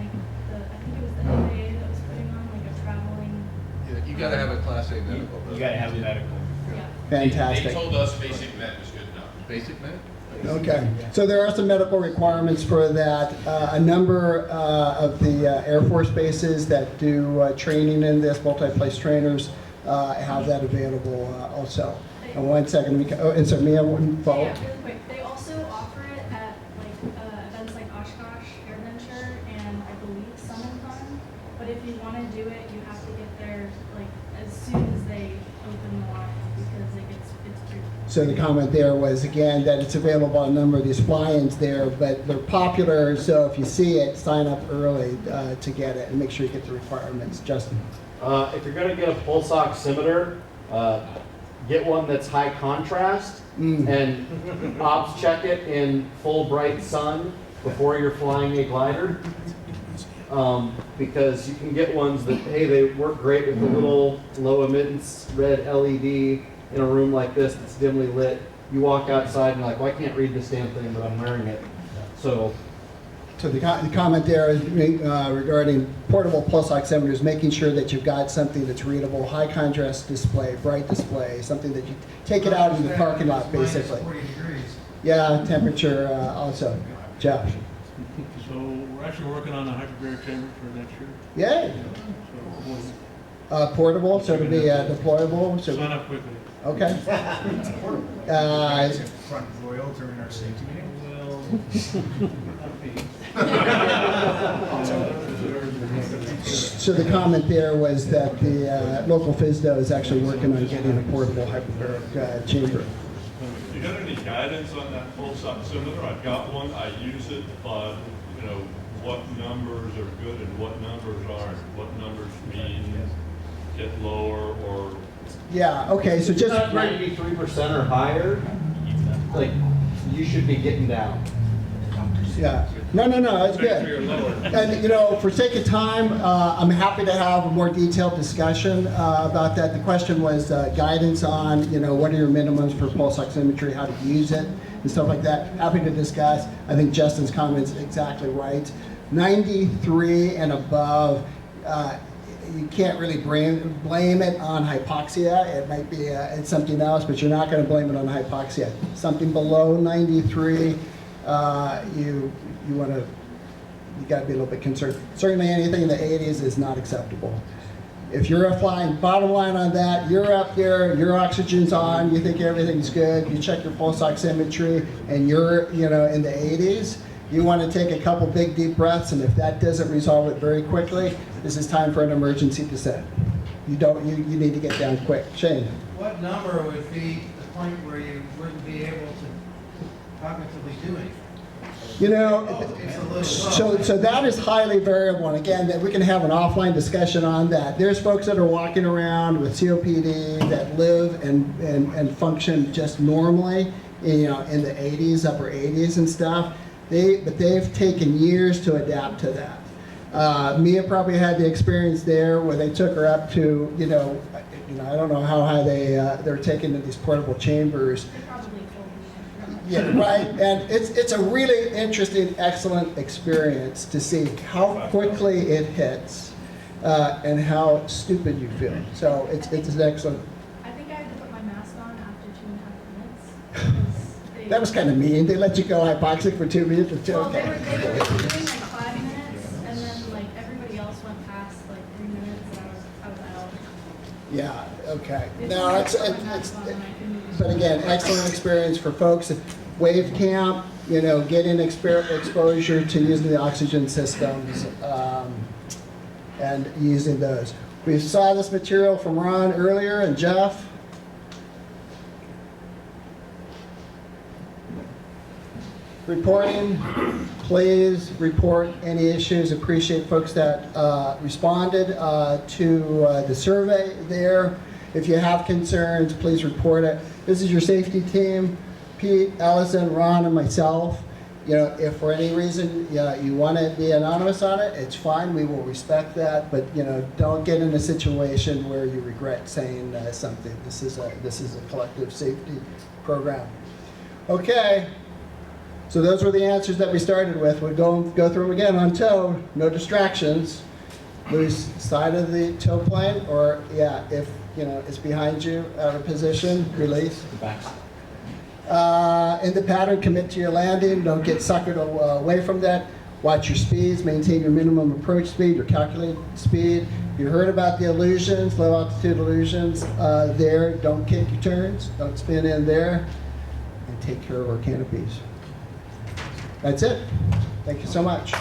think it was the FAA that was putting on a traveling. Yeah, you gotta have a Class A medical. You gotta have a medical. Yeah. Fantastic. They told us basic med was good enough. Basic med? Okay, so there are some medical requirements for that. A number of the Air Force bases that do training in this, multi-place trainers, have that available also. And 1 second, and so Mia, follow. Yeah, really quick. They also offer it at events like Oshkosh AirVenture and I believe Summit Fun. But if you want to do it, you have to get there as soon as they open the line because it's free. So the comment there was, again, that it's available on a number of these fly-ins there, but they're popular, so if you see it, sign up early to get it and make sure you get the requirements. Justin? If you're going to get a pulse oximeter, get one that's high contrast and ops check it in full bright sun before you're flying a glider. Because you can get ones that, hey, they work great with the little low emittance red LED in a room like this that's dimly lit. You walk outside and you're like, well, I can't read this damn thing, but I'm wearing it. So the comment there is regarding portable pulse oximeters, making sure that you've got something that's readable, high contrast display, bright display, something that you take it out in the parking lot, basically. Yeah, temperature also. Jeff? So we're actually working on a hyperbaric chamber for next Yay! year. Portable, so to be deployable. So sign up quickly. Okay. Front royal during our safety meeting? So the comment there was that the local FSDO is actually working on getting a portable hyperbaric chamber. You got any guidance on that pulse oximeter? I've got one, I use it, but what numbers are good and what numbers aren't? What numbers mean get lower or? Yeah, okay, so just 93% or higher, like you should be getting down. Yeah. No, it's good. And, you know, for sake of time, I'm happy to have a more detailed discussion about that. The question was guidance on, you know, what are your minimums for pulse oximetry, how to use it, and stuff like that. Happy to discuss. I think Justin's comment's exactly right. 93 and above, you can't really blame it on hypoxia. It might be it's something else, but you're not going to blame it on hypoxia. Something below 93, you got to be a little bit concerned. Certainly anything in the 80s is not acceptable. If you're flying, bottom line on that, you're up there, your oxygen's on, you think everything's good, you check your pulse oximetry, and you're, you know, in the 80s, you want to take a couple big deep breaths, and if that doesn't resolve it very quickly, this is time for an emergency descent. You need to get down quick. Shane. What number would be the point where you wouldn't be able to cognitively do anything? You know, It's a little low. so that is highly variable, and again, that we can have an offline discussion on that. There's folks that are walking around with COPD that live and function just normally, you know, in the 80s, upper 80s and stuff. But they've taken years to adapt to that. Mia probably had the experience there where they took her up to, you know, I don't know how high they're taken to these portable chambers. Yeah, right. And it's a really interesting, excellent experience to see how quickly it hits and how stupid you feel. So it's an excellent. I think I had to put my mask on after 2.5 minutes. That was kind of mean. They let you go hypoxic for 2 minutes or two. Well, Okay. they were doing like 5 minutes, and then like everybody else went past like 3 minutes, and I was out. Yeah. Okay. No, but again, excellent experience for folks. Wave camp, you know, getting exposure to using the oxygen systems and using those. We saw this material from Ron earlier and Jeff. Reporting, please report any issues. Appreciate folks that responded to the survey there. If you have concerns, please report it. This is your safety team, Pete, Ellison, Ron, and myself. You know, if for any reason you want to be anonymous on it, it's fine. We will respect that, but you know, don't get in a situation where you regret saying something. This is a collective safety program. Okay. So those were the answers that we started with. We'll go through them again on toe. No distractions. Loose side of the toe plane, or if you know it's behind you, out of position, release. The back. In the pattern, commit to your landing. Don't get suckered away from that. Watch your speeds. Maintain your minimum approach speed, your calculated speed. You heard about the illusions, low altitude illusions there. Don't kick your turns. Don't spin in there. And take care of our canopies. That's it. Thank you so much.